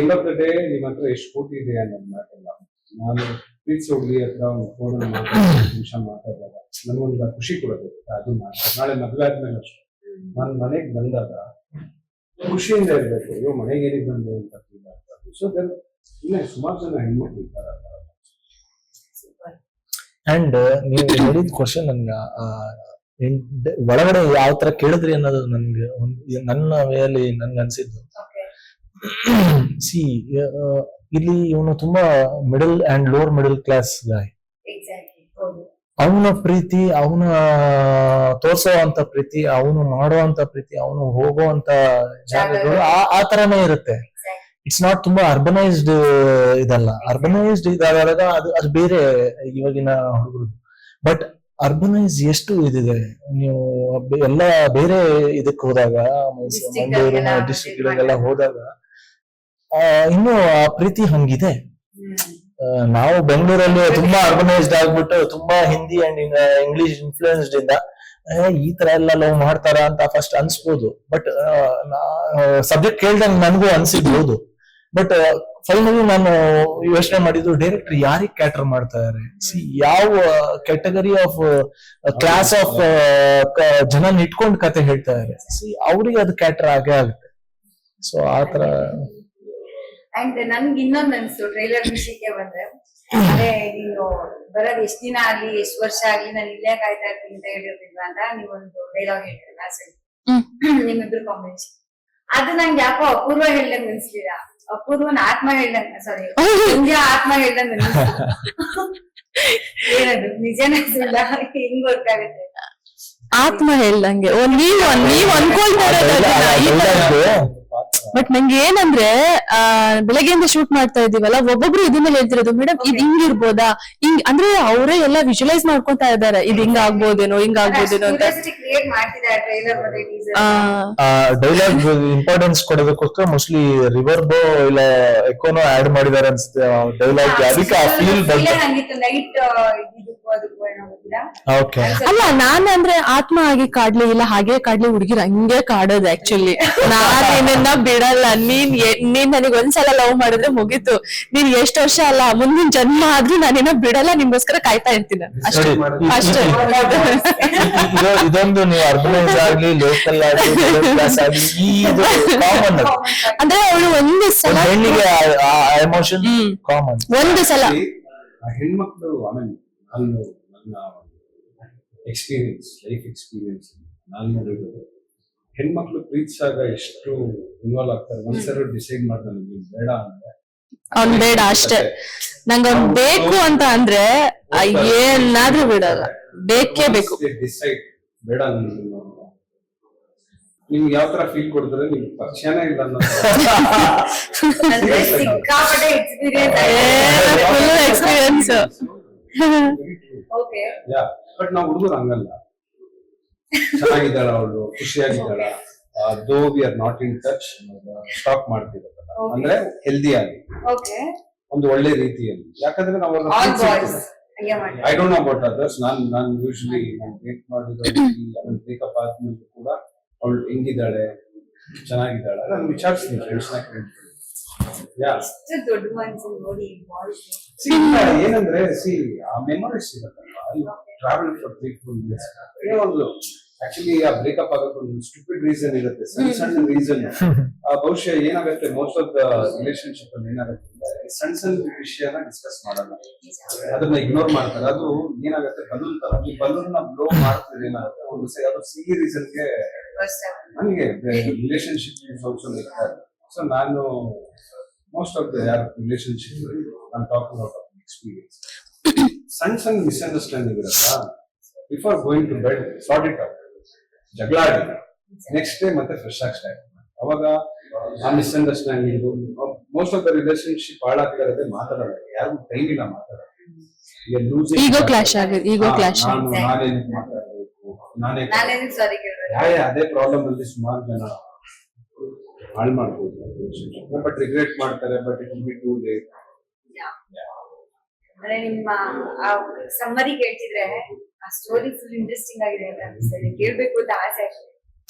End of the day ನಿಮ್ಮ ಹತ್ರ ಎಷ್ಟು ಕೋಟಿ ಇದೆ ಅನ್ನೋದು ಮಾತಲ್ಲ. ನಾನು ಪ್ರೀತಿ ಹುಡುಗಿ ಹತ್ರ ಒಂದು ಫೋನ್ ನಿಮಿಷ ಮಾತಾಡಿದಾಗ ನನಗೊಂದು ಖುಷಿ ಕೊಡೋದು. ಅದು ನಾಳೆ ಮದುವೆ ಆದ್ಮೇಲೆ ಅಷ್ಟೇ, ನಾನು ಮನೆಗೆ ಬಂದಾಗ ಖುಷಿಯಿಂದ ಇರ್ಬೇಕು. ಅಯ್ಯೋ ಮನೆಗೆ ಏನಿಗೆ ಬಂದೆ ಅಂತ ಫೀಲ್ ಆಗ್ತದೆ. ಸೊ ದೆನ್ ಇನ್ನ ಸುಮಾರು ಜನ ಹೆಣ್ಮಕ್ಳು ಇದ್ದಾರೆ. ಅಂಡ್ ನೀವು ಹೇಳಿದ ಕ್ವಶನ್ ನನ್ಗೆ ಒಳಗಡೆ ಯಾವ ತರ ಕೇಳಿದ್ರಿ ಅನ್ನೋದು ನನ್ಗೆ ನನ್ನ ವೇಯಲ್ಲಿ ನನ್ಗೆ ಅನ್ಸಿದ್ದು. ಸಿ ಇಲ್ಲಿ ಇವನು ತುಂಬಾ middle and lower middle class guy. ಅವನ ಪ್ರೀತಿ, ಅವನ ತೋರ್ಸೋವಂತ ಪ್ರೀತಿ, ಅವನು ಮಾಡುವಂತ ಪ್ರೀತಿ, ಅವನು ಹೋಗುವಂತ ಜಾಗಗಳು ಆ ತರನೇ ಇರುತ್ತೆ. ಇಟ್ಸ್ ನಾಟ್ ತುಂಬಾ ಅರ್ಬನೈಸ್ಡ್ ಇದಲ್ಲ. ಅರ್ಬನೈಸ್ಡ್ ಇದಾದಾಗ ಅದು ಬೇರೆ ಇವಾಗಿನ ಹುಡುಗರು. ಬಟ್ ಅರ್ಬನೈಸ್ ಎಷ್ಟು ಇದಿದೆ, ನೀವು ಎಲ್ಲ ಬೇರೆ ಇದಕ್ಕೆ ಹೋದಾಗ, ಮಂಗಳೂರಿನ ಡಿಸ್ಟ್ರಿಕ್ಟ್ ಗಳಿಗೆಲ್ಲ ಹೋದಾಗ ಇನ್ನು ಆ ಪ್ರೀತಿ ಹಂಗಿದೆ. ನಾವು ಬೆಂಗಳೂರಲ್ಲಿ ತುಂಬಾ ಅರ್ಬನೈಸ್ಡ್ ಆಗ್ಬಿಟ್ಟು ತುಂಬಾ ಹಿಂದಿ ಅಂಡ್ ಇಂಗ್ಲಿಷ್ ಇನ್ಫ್ಲೂಯೆನ್ಸ್ಡ್ ಇಂದ ಈ ತರ ಎಲ್ಲ ಲವ್ ಮಾಡ್ತಾರ ಅಂತ ಫಸ್ಟ್ ಅನ್ಸ್ಬೋದು. ಬಟ್ ಸಬ್ಜೆಕ್ಟ್ ಕೇಳ್ದಂಗೆ ನನಗೂ ಅನ್ಸಿರ್ಬೋದು. ಬಟ್ ಫೈನಲಿ ನಾನು ಯೋಚನೆ ಮಾಡಿದ್ದು, ಡೈರೆಕ್ಟರ್ ಯಾರಿಗೆ ಕ್ಯಾಟರ್ ಮಾಡ್ತಾ ಇದಾರೆ, ಸಿ ಯಾವ ಕ್ಯಾಟಗರಿ ಆಫ್ ಕ್ಲಾಸ್ ಆಫ್ ಜನ ಇಟ್ಕೊಂಡು ಕತೆ ಹೇಳ್ತಾ ಇದಾರೆ, ಸಿ ಅವ್ರಿಗೆ ಅದು ಕ್ಯಾಟರ್ ಆಗೇ ಆಗುತ್ತೆ. ಸೊ ಆತರ. ಅಂಡ್ ನನ್ಗೆ ಇನ್ನೊಂದ್ ಅನ್ಸು ಟ್ರೈಲರ್ ವಿಷಯಕ್ಕೆ ಬಂದ್ರೆ, ಅದೇ ನೀನು ಬರೋದ್ ಎಷ್ಟ್ ದಿನ ಆಗ್ಲಿ ಎಷ್ಟ್ ವರ್ಷ ಆಗ್ಲಿ ನಾನು ಇಲ್ಲೇ ಕಾಯ್ತಾ ಇರ್ತೀನಿ ಅಂತ ಹೇಳಿರ್ಲಿಲ್ವಾ ಅಂತ ನೀವೊಂದು ಡೈಲಾಗ್ ಹೇಳ್ತೀರಿ ಲಾಸ್ಟ್ ನಿಮ್ಮಿಬ್ರು ಕಾಂಬಿನೇಷನ್. ಅದು ನಂಗೆ ಯಾಕೋ ಅಪೂರ್ವ ಹೇಳ್ದಂಗ್ ಅನ್ಸ್ಲಿಲ್ಲ. ಅಪೂರ್ವನ ಆತ್ಮ ಹೇಳ್ದಂಗ, ಸಾರಿ ಸಂಧ್ಯಾ ಆತ್ಮ ಹೇಳ್ದಂಗ್ ಅನ್ಸ್ಲಿಲ್ಲ. ಏನದು ನಿಜನ ಸುಳ್ಳ, ಹೆಂಗ್ ಗೊತ್ತಾಗುತ್ತೆ? ಆತ್ಮ ಹೇಳ್ದಂಗೆ. ನೀವ್ ಅನ್ಕೊಳ್ತಾ ಬಟ್ ನಂಗೆ ಏನಂದ್ರೆ ಬೆಳಗ್ಗೆಯಿಂದ ಶೂಟ್ ಮಾಡ್ತಾ ಇದೀವಲ್ಲ, ಒಬ್ಬೊಬ್ರು ಇದನ್ನ ಹೇಳ್ತಿರೋದು, ಮೇಡಮ್ ಇದ್ ಹಿಂಗಿರ್ಬೋದಾ, ಹಿಂಗ್ ಅಂದ್ರೆ ಅವರೇ ಎಲ್ಲ ವಿಜುವಲೈಸ್ ಮಾಡ್ಕೊತಾ ಇದಾರೆ, ಇದ್ ಹಿಂಗ ಆಗ್ಬೋದೇನೋ ಹಿಂಗ ಆಗ್ಬೋದೇನೋ ಅಂತ. ಕ್ರಿಯೇಟ್ ಮಾಡ್ತಿದ್ದಾರೆ ಟ್ರೈಲರ್ ಮತ್ತೆ ಟೀಸರ್. ಡೈಲಾಗ್ ಇಂಪಾರ್ಟೆನ್ಸ್ ಕೊಡೋದಕ್ಕೋಸ್ಕರ ಮೋಸ್ಟ್ಲಿ ರಿವರ್ಬೋ ಇಲ್ಲ ಎಕೋನೋ ಆಡ್ ಮಾಡಿದಾರೆ ಅನ್ಸುತ್ತೆ ಡೈಲಾಗ್. ಅದಕ್ಕೆ ಆ ಫೀಲ್ ಬಂತು. ನಂಗಿತ್ತು ನೈಟ್ ಇದಕ್ಕೂ ಅದಕ್ಕೂ ಏನೋ ಗೊತ್ತಿಲ್ಲ. ಓಕೆ. ಅಲ್ಲ, ನಾನ್ ಅಂದ್ರೆ ಆತ್ಮ ಆಗಿ ಕಾಡ್ಲಿ ಇಲ್ಲ ಹಾಗೆ ಕಾಡ್ಲಿ, ಹುಡುಗಿರ ಹಂಗೆ ಕಾಡೋದು ಆಕ್ಚುಲಿ. ನಾನೇನ ಬಿಡಲ್ಲ. ನೀನ್ ನನಗ್ ಒಂದ್ಸಲ ಲವ್ ಮಾಡಿದ್ರೆ ಮುಗೀತು. ನೀನ್ ಎಷ್ಟ್ ವರ್ಷ ಅಲ್ಲ, ಮುಂದಿನ ಜನ್ಮ ಆದ್ರೂ ನಾನೇನ ಬಿಡಲ್ಲ, ನಿಮ್ಗೋಸ್ಕರ ಕಾಯ್ತಾ ಇರ್ತೀನಿ ಅಷ್ಟೇ. ಅಷ್ಟೇ. ಇದೊಂದು ನೀವು ಅರ್ಬನೈಸ್ ಆಗ್ಲಿ, ಲೋಕಲ್ ಆಗ್ಲಿ, ಮಿಡಲ್ ಕ್ಲಾಸ್ ಆಗ್ಲಿ, ಇದು ಕಾಮನ್. ಅಂದ್ರೆ ಅವಳು ಒಂದು ಸಲ ಹೆಣ್ಣಿಗೆ ಎಮೋಷನ್ ಕಾಮನ್. ಒಂದು ಸಲ ಹೆಣ್ಮಕ್ಳು ನಾನು ನನ್ನ ಎಕ್ಸ್ಪೀರಿಯನ್ಸ್, ಲೈಫ್ ಎಕ್ಸ್ಪೀರಿಯನ್ಸ್ ನಾನು ನೋಡಿರೋದು, ಹೆಣ್ಮಕ್ಳು ಪ್ರೀತಿಸಾಗ ಎಷ್ಟು ಇನ್ವಾಲ್ವ್ ಆಗ್ತಾರೆ. ಒಂದ್ಸರಿ ಡಿಸೈಡ್ ಮಾಡ್ದೆ ನನಗೆ ಬೇಡ ಅಂದ್ರೆ ಅವ್ನ್ ಬೇಡ ಅಷ್ಟೇ, ನಂಗ ಅವ್ನ್ ಬೇಕು ಅಂತ ಅಂದ್ರೆ ಏನಾದ್ರೂ ಬಿಡಲ್ಲ, ಬೇಕೇ ಬೇಕು. ಡಿಸೈಡ್ ಬೇಡ, ನಿಮ್ಗೆ ಯಾವ ತರ ಫೀಲ್ ಕೊಡ್ತಾರೆ, ನಿಮ್ಗೆ ಪರಿಚಯನೇ ಇಲ್ಲ ಅಂದ್ರೆ ಸಿಕ್ಕಾಪಟ್ಟೆ experience. Full experience. Okay. But ನಾವು ಹುಡುಗರು ಹಂಗಲ್ಲ. ಚೆನ್ನಾಗಿದ್ದಾಳ ಅವಳು, ಖುಷಿಯಾಗಿದ್ದಾಳ, though we are not in touch, stop ಮಾಡ್ತಿರಲ್ಲ. ಅಂದ್ರೆ ಹೆಲ್ದಿ ಆಗಿ, ಓಕೆ, ಒಂದು ಒಳ್ಳೆ ರೀತಿಯಲ್ಲಿ. ಯಾಕಂದ್ರೆ ನಾವು I don't know about others. ನಾನು ಯೂಶಲಿ ನಾನು ಡೇಟ್ ಮಾಡಿರೋ ಬ್ರೇಕಪ್ ಆದ್ಮೇಲೆ ಕೂಡ ಅವಳು ಹೆಂಗಿದ್ದಾಳೆ, ಚೆನ್ನಾಗಿದ್ದಾಳೆ ನಾನು ವಿಚಾರಿಸ್ತೀನಿ ಫ್ರೆಂಡ್ಸ್ ನ ಕೇಳ್ತೀನಿ. ದೊಡ್ಡ ಮನ್ಸು ನೋಡಿ ಏನಂದ್ರೆ ಆ ಮೆಮೊರೀಸ್ ಇರತ್ತಲ್ವಾ, ಟ್ರಾವೆಲ್ ಫಾರ್ 3-4 years. ಒಂದು ಆಕ್ಚುಲಿ ಆ ಬ್ರೇಕಪ್ ಆಗಕ್ಕೆ ಒಂದು ಸ್ಟುಪಿಡ್ ರೀಸನ್ ಇರುತ್ತೆ, ಸಣ್ಣ ಸಣ್ಣ ರೀಸನ್. ಬಹುಶಃ ಏನಾಗುತ್ತೆ, ಮೋಸ್ಟ್ ಆಫ್ ದ ರಿಲೇಶನ್ಶಿಪ್ ಅಲ್ಲಿ ಏನಾಗುತ್ತೆ ಅಂದ್ರೆ ಸಣ್ಣ ಸಣ್ಣ ವಿಷಯನ ಡಿಸ್ಕಸ್ ಮಾಡಲ್ಲ, ಅದನ್ನ ಇಗ್ನೋರ್ ಮಾಡ್ತಾರೆ. ಅದು ಏನಾಗುತ್ತೆ, ಬಲೂನ್ ತರ, ಈ ಬಲೂನ್ ನ ಬ್ಲೋ ಮಾಡ್ತಿದ್ರೆ ಏನಾಗುತ್ತೆ, ಒಂದು ಯಾವ್ದೋ ಸಿಹಿ ರೀಸನ್ಗೆ ನನಗೆ relationship is also like that. So ನಾನು ಮೋಸ್ಟ್ ಆಫ್ ದ ಯಾರ್ ರಿಲೇಶನ್ಶಿಪ್ ನಾನು ಟಾಕಿಂಗ್ ಔಟ್ ಆಫ್ ಎಕ್ಸ್ಪೀರಿಯನ್ಸ್. ಸಣ್ಣ ಸಣ್ಣ ಮಿಸ್ಅಂಡರ್ಸ್ಟ್ಯಾಂಡಿಂಗ್ ಇರುತ್ತಾ, before going to bed sort it out, ಜಗಳ ಆಡಿ ನೆಕ್ಸ್ಟ್ ಡೇ ಮತ್ತೆ ಫ್ರೆಶ್ ಆಗಿ ಸ್ಟಾರ್ಟ್. ಅವಾಗ ಆ misunderstanding, most of the relationship ಹಾಳಾಗ್ತಿರೋದೇ ಮಾತಾಡೋದು, ಯಾರಿಗೂ ಟೈಮ್ ಇಲ್ಲ ಮಾತಾಡೋದು. ಈಗೋ ಕ್ಲಾಶ್ ಆಗಿದೆ, ಈಗೋ ಕ್ಲಾಶ್. ನಾನೇ ಮಾತಾಡಬೇಕು, ನಾನೇ ಸಾರಿ ಅದೇ ಪ್ರಾಬ್ಲಮ್ ಅಲ್ಲಿ ಸುಮಾರು ಜನ ಹಾಳು ಮಾಡ್ಬೋದು, ಬಟ್ ರಿಗ್ರೆಟ್ ಮಾಡ್ತಾರೆ, but it will be too late. ಅಂದ್ರೆ ನಿಮ್ಮ ಸಮ್ಮರಿ ಕೇಳ್ತಿದ್ರೆ ಆ ಸ್ಟೋರಿ ಫುಲ್ ಇಂಟ್ರೆಸ್ಟಿಂಗ್ ಆಗಿದೆ ಅಂತ ಅನ್ಸುತ್ತೆ, ಕೇಳ್ಬೇಕು ಅಂತ ಆಸೆ ಆಗ್ತದೆ.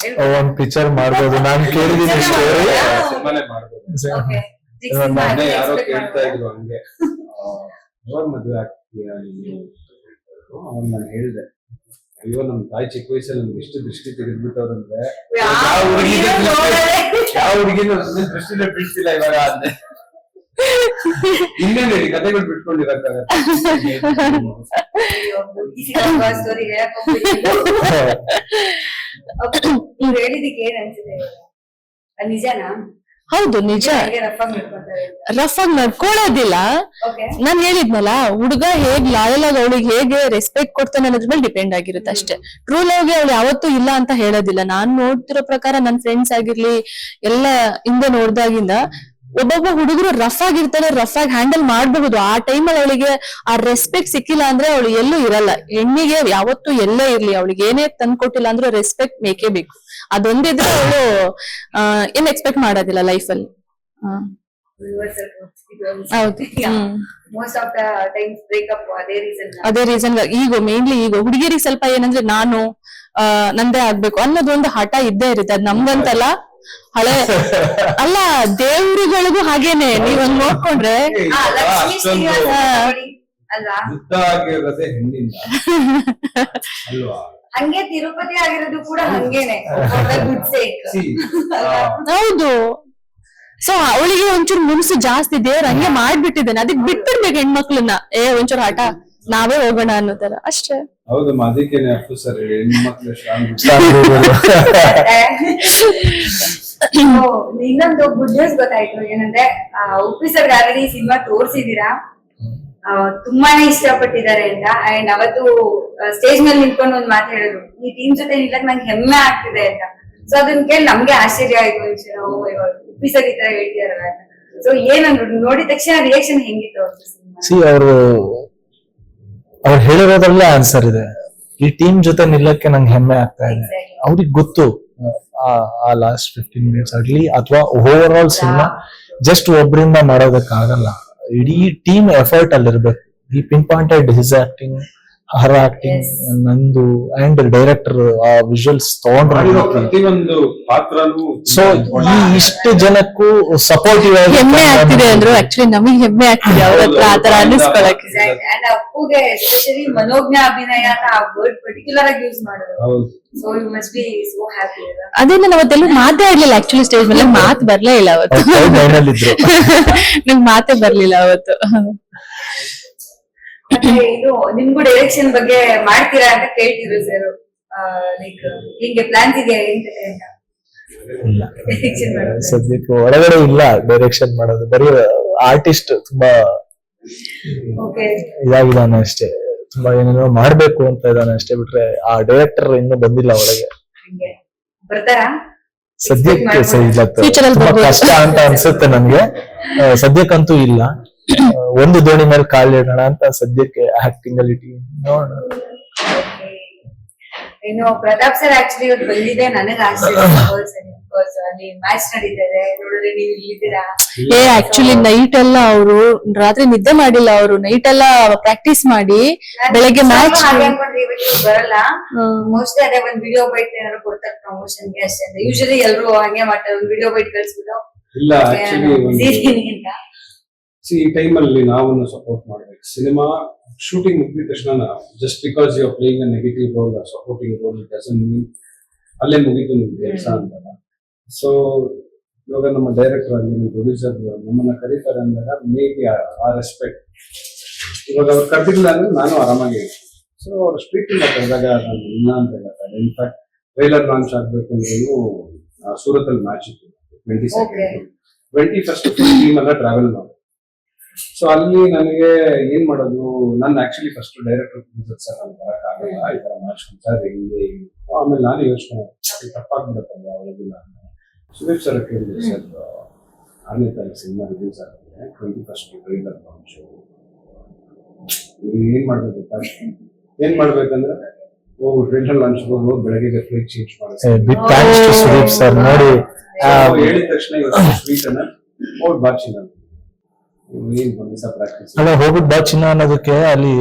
ಒಂದ್ ಪಿಕ್ಚರ್ ಮಾಡ್ಬೋದು, ನಾನು ಕೇಳಿದೀನಿ ಸ್ಟೋರಿ. ಸಿನಿಮಾನೇ ಮಾಡ್ಬೋದು. Okay. Next ನನ್ನ cinema ಮೊನ್ನೆ ಯಾರೋ expect ಕೇಳ್ತಾ ಮಾಡ್ಬೋದು. ಇದ್ರು ಹಂಗೆ, ಯಾವಾಗ ಮದ್ವೆ ಆಗ್ತೀಯಾ ನೀನು? ಅವನ್ ನಾನು ಹೇಳ್ದೆ, ಅಯ್ಯೋ ನಮ್ ತಾಯಿ ಚಿಕ್ಕ ವಯಸ್ಸಲ್ಲಿ ನಮ್ಗೆ ಎಷ್ಟು ದೃಷ್ಟಿ ತೆಗೆದ್ಬಿಟ್ಟವ್ರಂದ್ರೆ ಯಾವ ಹುಡುಗಿನೂ ದೃಷ್ಟಿನೇ ಬಿಡ್ತಿಲ್ಲ ಇವಾಗ ಅಂದೆ. ಇನ್ನೇನು ಹೇಳಿ, ಕಥೆಗಳು ಬಿಟ್ಕೊಂಡಿರಕ್ಕಾಗತ್ತೆ. ಅಯ್ಯೋ, ಈ ಸಿನಿಮಾ ಸ್ಟೋರಿ ಹೇಳಕ್ ಹೋಗ್ಬಿಟ್ಟಿದ್ದು. ನೀವ್ ಹೇಳಿದಕ್ಕೆ ಏನ್ ಅನ್ಸಿದೆ? ಅದ್ ನಿಜನಾ? ಹೌದು, ನಿಜ. ರಫ್ ಆಗಿ ನಡ್ಕೊಂತಾರೆ ಅಂತ. ರಫ್ ಆಗಿ ನಡ್ಕೊಳ್ಳೋದಿಲ್ಲ. Okay. ನಾನ್ ಹೇಳಿದ್ನಲ್ಲ, ಹುಡುಗ ಹೇಗ್ ಲಾಯಲ್ ಆಗಿ ಅವಳಿಗೆ ಹೇಗೆ ರೆಸ್ಪೆಕ್ಟ್ ಕೊಡ್ತಾನೆ ಅನ್ನೋದ್ರ ಮೇಲೆ ಡಿಪೆಂಡ್ ಆಗಿರುತ್ತೆ ಅಷ್ಟೇ. ಟ್ರೂ ಲವ್ಗೆ ಅವಳು ಯಾವತ್ತೂ ಇಲ್ಲ ಅಂತ ಹೇಳೋದಿಲ್ಲ. ನಾನ್ ನೋಡ್ತಿರೋ ಪ್ರಕಾರ ನನ್ ಫ್ರೆಂಡ್ಸ್ ಆಗಿರ್ಲಿ ಎಲ್ಲ ಹಿಂದೆ ನೋಡ್ದಾಗಿಂದ ಒಬ್ಬೊಬ್ಬ ಹುಡುಗರು ರಫ್ ಆಗಿರ್ತಾರೆ, ರಫ್ ಆಗಿ ಹ್ಯಾಂಡಲ್ ಮಾಡಬಹುದು. ಆ ಟೈಮಲ್ಲಿ ಅವಳಿಗೆ ಆ ರೆಸ್ಪೆಕ್ಟ್ ಸಿಕ್ಕಿಲ್ಲ ಅಂದ್ರೆ ಅವಳು ಎಲ್ಲೂ ಇರಲ್ಲ. ಹೆಣ್ಣಿಗೆ ಯಾವತ್ತೂ ಎಲ್ಲೇ ಇರ್ಲಿ, ಅವಳಿಗೆ ಏನೇ ತಂದ್ಕೊಟ್ಟಿಲ್ಲ ಅಂದ್ರೆ ರೆಸ್ಪೆಕ್ಟ್ ಬೇಕೇ ಬೇಕು. ಅದೊಂದಿದ್ರೆ ಅವಳು ಏನ್ ಎಕ್ಸ್ಪೆಕ್ಟ್ ಮಾಡೋದಿಲ್ಲ ಲೈಫ್ ಅಲ್ಲಿ. Universal truth. ಹೌದು. Most of the times breakup ಅದೇ reason. ಅದೇ ರೀಸನ್. ಈಗ ಮೇನ್ಲಿ ಈಗ ಹುಡುಗಿಯರಿಗೆ ಸ್ವಲ್ಪ ಏನಂದ್ರೆ ನಾನು ನಂದೇ ಆಗ್ಬೇಕು ಅನ್ನೋದು ಒಂದು ಹಠ ಇದ್ದೇ ಇರುತ್ತೆ. ಅದ್ ನಮ್ಗಂತಲ್ಲ, ಹಳೆ ಅಲ್ಲ ದೇವ್ರುಗಳಿಗೂ ಹಾಗೇನೆ. ನೀವ್ ಹಂಗ್ ನೋಡ್ಕೊಂಡ್ರೆ ಲಕ್ಷ್ಮೀ ಶ್ರೀನಿವಾಸ ನೋಡಿ ಅಲ್ವಾ, ಯುದ್ಧ ಆಗಿರೋದೇ ಹೆಣ್ಣಿಂದ ಅಲ್ವಾ? ಹಂಗೆ ತಿರುಪತಿ ಆಗಿರೋದು ಕೂಡ ಹಂಗೇನೆ. For the good sake. See, ಹೌದು. ಸೊ ಅವಳಿಗೆ ಒಂಚೂರು ಮುನ್ಸು ಜಾಸ್ತಿ, ದೇವ್ರ ಹಂಗೆ ಮಾಡ್ಬಿಟ್ಟಿದ್ದಾನೆ. ಅದಕ್ಕೆ ಬಿಟ್ಬಿಡ್ಬೇಕು ಹೆಣ್ಮಕ್ಳನ್ನ. ಒಂಚೂರು ಹಠ, ನಾವೇ ಹೋಗೋಣ ಅನ್ನೋ ತರ ಅಷ್ಟೇ. ಹೌದಮ್ಮ, ಅದಕ್ಕೇನೆ ಅಪ್ಪು ಸರ್ ಹೇಳಿ ಹೆಣ್ಮಕ್ಳು ಇನ್ನೊಂದು ಗುಡ್ ನ್ಯೂಸ್ ಗೊತ್ತಾಯ್ತು ಏನಂದ್ರೆ ಉಪ್ಪಿ ಸರ್ ಆಲ್ರೆಡಿ ಸಿನಿಮಾ ತೋರ್ಸಿದೀರಾ, ತುಂಬಾನೇ ಇಷ್ಟಪಟ್ಟಿದ್ದಾರೆ ಅಂತ. ಅಂಡ್ ಅವತ್ತು ಸ್ಟೇಜ್ ಮೇಲೆ ನಿಂತ್ಕೊಂಡು ಒಂದ್ ಮಾತು ಹೇಳಿದ್ರು, ಈ ಟೀಮ್ ಜೊತೆ ನಿಲ್ಲಕ್ ನಂಗೆ ಹೆಮ್ಮೆ ಆಗ್ತಿದೆ ಅಂತ. ಸೊ ಅದನ್ನ ಕೇಳಿ ನಮ್ಗೆ ಆಶ್ಚರ್ಯ ಆಯ್ತು, ಉಪ್ಪಿ ಸರ್ ಈ ತರ ಹೇಳ್ತಿದಾರಲ್ಲ ಅಂತ. ಸೊ ಏನಂದ್ರು, ನೋಡಿದ ತಕ್ಷಣ ರಿಯಾಕ್ಷನ್ ಹೆಂಗಿತ್ತು ಅವ್ರ ಅವ್ರು ಹೇಳಿರೋದ್ರಲ್ಲೇ ಆನ್ಸರ್ ಇದೆ. ಈ ಟೀಮ್ ಜೊತೆ ನಿಲ್ಲಕ್ಕೆ ನಂಗೆ ಹೆಮ್ಮೆ ಆಗ್ತಾ ಇದೆ. ಅವ್ರಿಗೆ ಗೊತ್ತು ಆ ಲಾಸ್ಟ್ 15 ಮಿನಿಟ್ಸ್ ಆಗ್ಲಿ ಅಥವಾ ಓವರ್ ಆಲ್ ಸಿನಿಮಾ ಜಸ್ಟ್ ಒಬ್ಬರಿಂದ ಮಾಡೋದಕ್ಕಾಗಲ್ಲ. ಇಡೀ ಟೀಮ್ ಎಫರ್ಟ್ ಅಲ್ಲಿರ್ಬೇಕು. ಈ pinpointed his acting, her acting, ನಂದು ಅಂಡ್ ಡೈರೆಕ್ಟರ್ ಆ ವಿಜುವಲ್ಸ್ ತಗೊಂಡ್ರು. ಪ್ರತಿಯೊಂದು ಪಾತ್ರನೂ ಸೊ ಈ ಇಷ್ಟು ಜನಕ್ಕೂ ಸಪೋರ್ಟಿವ್ ಆಗಿ ಹೆಮ್ಮೆ ಆಗ್ತಿದೆ ಅಂದ್ರು. ಆಕ್ಚುಲಿ ನಮಗೆ ಹೆಮ್ಮೆ ಆಗ್ತಿದೆ ಅವ್ರ ಹತ್ರ ಆತರ ಅನ್ನಿಸ್ಕೊಳಕ್ಕೆ. ಅಂಡ್ ಅಪ್ಪುಗೆ ಎಸ್ಪೆಷಲಿ ಮನೋಜ್ಞ ಅಭಿನಯ ಅಂತ ಆ ವರ್ಡ್ ಪರ್ಟಿಕ್ಯುಲರ್ ಆಗಿ ಯೂಸ್ ಮಾಡೋದು. So you must be so happy. ಅದೇನು ನಾವತ್ತೆಲ್ಲೂ ಮಾತೇ ಆಡ್ಲಿಲ್ಲ. ಆಕ್ಚುಲಿ ಸ್ಟೇಜ್ ಮೇಲೆ ಮಾತು ಬರ್ಲೇ ಇಲ್ಲ ಅವತ್ತು. ನಂಗೆ ಮಾತೇ ಬರ್ಲಿಲ್ಲ ಅವತ್ತು. ಮತ್ತೆ ಇದು ನಿಮ್ಗೂ ಡೈರೆಕ್ಷನ್ ಬಗ್ಗೆ ಮಾಡ್ತೀರಾ ಅಂತ ಕೇಳ್ತಿದ್ರು ಸರ್. ಲೈಕ್ ಹಿಂಗೆ ಪ್ಲಾನ್ಸ್ ಇದೆಯಾ ಅಂತ? ಸದ್ಯಕ್ಕೆ ಒಳಗಡೆ ಇಲ್ಲ ಡೈರೆಕ್ಷನ್ ಮಾಡೋದು. ಬರೀ ಆರ್ಟಿಸ್ಟ್ ತುಂಬಾ ಇದಾಗಿದ್ದಾನೆ ಅಷ್ಟೇ. ತುಂಬಾ ಏನೇನೋ ಮಾಡ್ಬೇಕು ಅಂತ ಇದ್ದಾನೆ ಅಷ್ಟೇ, ಬಿಟ್ರೆ ಆ ಡೈರೆಕ್ಟರ್ ಇನ್ನೂ ಬಂದಿಲ್ಲ ಒಳಗೆ. ಬರ್ತಾರಾ? ಸದ್ಯಕ್ಕೆ ತುಂಬಾ ಕಷ್ಟ ಅಂತ ಅನ್ಸುತ್ತೆ ನನ್ಗೆ. ಸದ್ಯಕ್ಕಂತೂ ಇಲ್ಲ. ಒಂದು ದೋಣಿ ಮೇಲೆ ಕಾಲಿಡೋಣ ಅಂತ ಸದ್ಯಕ್ಕೆ ಆಕ್ಟಿಂಗ್ ಅಲ್ಲಿ ನೋಡೋಣ. ಇನ್ನು ಪ್ರತಾಪ್ ಸರ್ ಆಕ್ಚುಲಿ ಇವತ್ತು ಬಂದಿದೆ, ನನಗೆ ಆಶ್ಚರ್ಯ. ಅಲ್ಲಿ ಮ್ಯಾಚ್ ನಡೀತಿದೆ, ನೋಡಿದ್ರೆ ನೀವು ಇಲ್ಲಿದ್ದೀರಾ. ಆಕ್ಚುಲಿ ನೈಟ್ ಎಲ್ಲ ಅವರು ರಾತ್ರಿ ನಿದ್ದೆ ಮಾಡಿಲ್ಲ. ಅವರು ನೈಟ್ ಎಲ್ಲ ಪ್ರಾಕ್ಟೀಸ್ ಮಾಡಿ ಬೆಳಗ್ಗೆ ಮ್ಯಾಚ್ ಬರಲ್ಲ. ಮೋಸ್ಟ್ಲಿ ಅದೇ ಒಂದ್ ವಿಡಿಯೋ ಬೈಟ್ ಏನಾದ್ರು ಕೊಡ್ತಾರೆ ಪ್ರಮೋಷನ್ ಗೆ ಅಷ್ಟೇ. ಯೂಶಲಿ ಎಲ್ರು ಹಂಗೆ ಮಾಡ್ತಾರೆ, ಒಂದ್ ವಿಡಿಯೋ ಬೈಟ್ ಕಳ್ಸ್ಬಿಟ್ಟು ಇಲ್ಲ. ಈ ಟೈಮ್ ಅಲ್ಲಿ ನಾವು ಸಪೋರ್ಟ್ ಮಾಡ್ಬೇಕು. ಸಿನಿಮಾ ಶೂಟಿಂಗ್ ಮುಗಿದ ತಕ್ಷಣ just because you are playing a negative role or supporting role it doesn't mean ಅಲ್ಲೇ ಮುಗಿತು ನಿಮ್ ಕೆಲಸ ಅಂತಲ್ಲ. ಸೊ ಇವಾಗ ನಮ್ಮ ಡೈರೆಕ್ಟರ್ ಆಗಲಿ, ನಮ್ಮ ಪ್ರೊಡ್ಯೂಸರ್ ನಮ್ಮನ್ನ ಕರೀತಾರೆ ಅಂದಾಗ ಮೇ ಬಿ ಆ ರೆಸ್ಪೆಕ್ಟ್. ಇವಾಗ ಅವ್ರು ಕರೆದಿಲ್ಲ ಅಂದ್ರೆ ನಾನು ಆರಾಮಾಗಿ. ಸೊ ಅವ್ರು ಸ್ಪೀಕಿಂಗ್ ಕರೆದಾಗ ನಾನು ಇಲ್ಲ ಅಂತ ಹೇಳ್ತಾರೆ. ಇನ್ಫ್ಯಾಕ್ಟ್ ಟ್ರೈಲರ್ ಲಾಂಚ್ ಆಗ್ಬೇಕಂದ್ರೂ ಸೂರತ್ ಅಲ್ಲಿ ಮ್ಯಾಚ್ ಇತ್ತು 21st ಟೀಮ್ ಎಲ್ಲ ಟ್ರಾವೆಲ್ ಮಾಡಿ. ಸೊ ಅಲ್ಲಿ ನನಗೆ ಏನ್ ಮಾಡೋದು, ನನ್ನ actually first director producer sir ನಾನು ಬರಕ್ಕಾಗಲ್ಲ, ಈ ತರ ಮಾಡ್ಕೊಂಡು ಸರ್ ಹಿಂಗೆ. ಆಮೇಲೆ ನಾನು ಯೋಚನೆ ತಪ್ಪಾಗ್ಬಿಡತ್ತಲ್ಲ ಅವಳಿಗಿಲ್ಲ. ಸುದೀಪ್ ಸರ್ ಕೇಳಿದೆ, ಸರ್ 6ನೇ ತಾರೀಕು ಸಿನಿಮಾ ರಿಲೀಸ್ ಆಗುತ್ತೆ, 21st ಟ್ರೈಲರ್ ಲಾಂಚ್, ಏನ್ ಮಾಡ್ಬೇಕಂದ್ರೆ ಟ್ರೈಲರ್ ಲಾಂಚ್ ಬೆಳಗ್ಗೆ ಫ್ಲೈಟ್ ಚೇಂಜ್ ಮಾಡಿ ಹೇಳಿದ ತಕ್ಷಣ ಸ್ವೀಟ್ ಅನ್ನ ಹೋಗಿ ಬಾಚಿ ನಾನು ಅಲ್ಲ ಹೋಗುದ್ ಬಾ ಚಿನ್ನ ಅನ್ನೋದಕ್ಕೆ ಅಲ್ಲಿ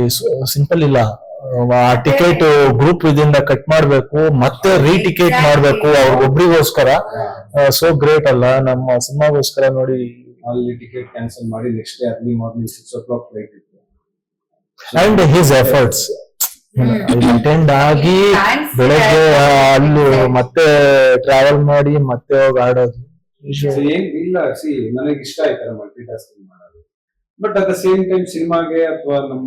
ಸಿಂಪಲ್ ಇಲ್ಲ. ಆ ಟಿಕೆಟ್ ಗ್ರೂಪ್ ಇದರಿಂದ ಕಟ್ ಮಾಡ್ಬೇಕು, ಮತ್ತೆ ರೀಟಿಕೆಟ್ ಮಾಡ್ಬೇಕು ಅವ್ರಿಗೊಬ್ರಿಗೋಸ್ಕರ. ಸೋ ಗ್ರೇಟ್ ಅಲ್ಲ ನಮ್ಮ ಸಿನಿಮಾಗೋಸ್ಕರ. ನೋಡಿ ಅಲ್ಲಿ ಟಿಕೆಟ್ ಕ್ಯಾನ್ಸಲ್ ಮಾಡಿ next day early morning 6 o'clock flight ಇತ್ತು. ಅಂಡ್ ಹಿಸ್ ಎಫರ್ಟ್ಸ್ ಅಟೆಂಡ್ ಆಗಿ ಬೆಳಗ್ಗೆ ಅಲ್ಲಿ ಮತ್ತೆ ಟ್ರಾವೆಲ್ ಮಾಡಿ ಮತ್ತೆ ಹೋಗಿ ಆಡೋದು ಏನ್ ಇಲ್ಲ. ನನಗೆ ಇಷ್ಟ ಆಯ್ತಾರೆ ಮಲ್ಟಿ ಟಾಸ್ಕಿಂಗ್ ಮಾಡೋದು. But at the same time ಸಿನಿಮಾಗೆ ಅಥವಾ ನಮ್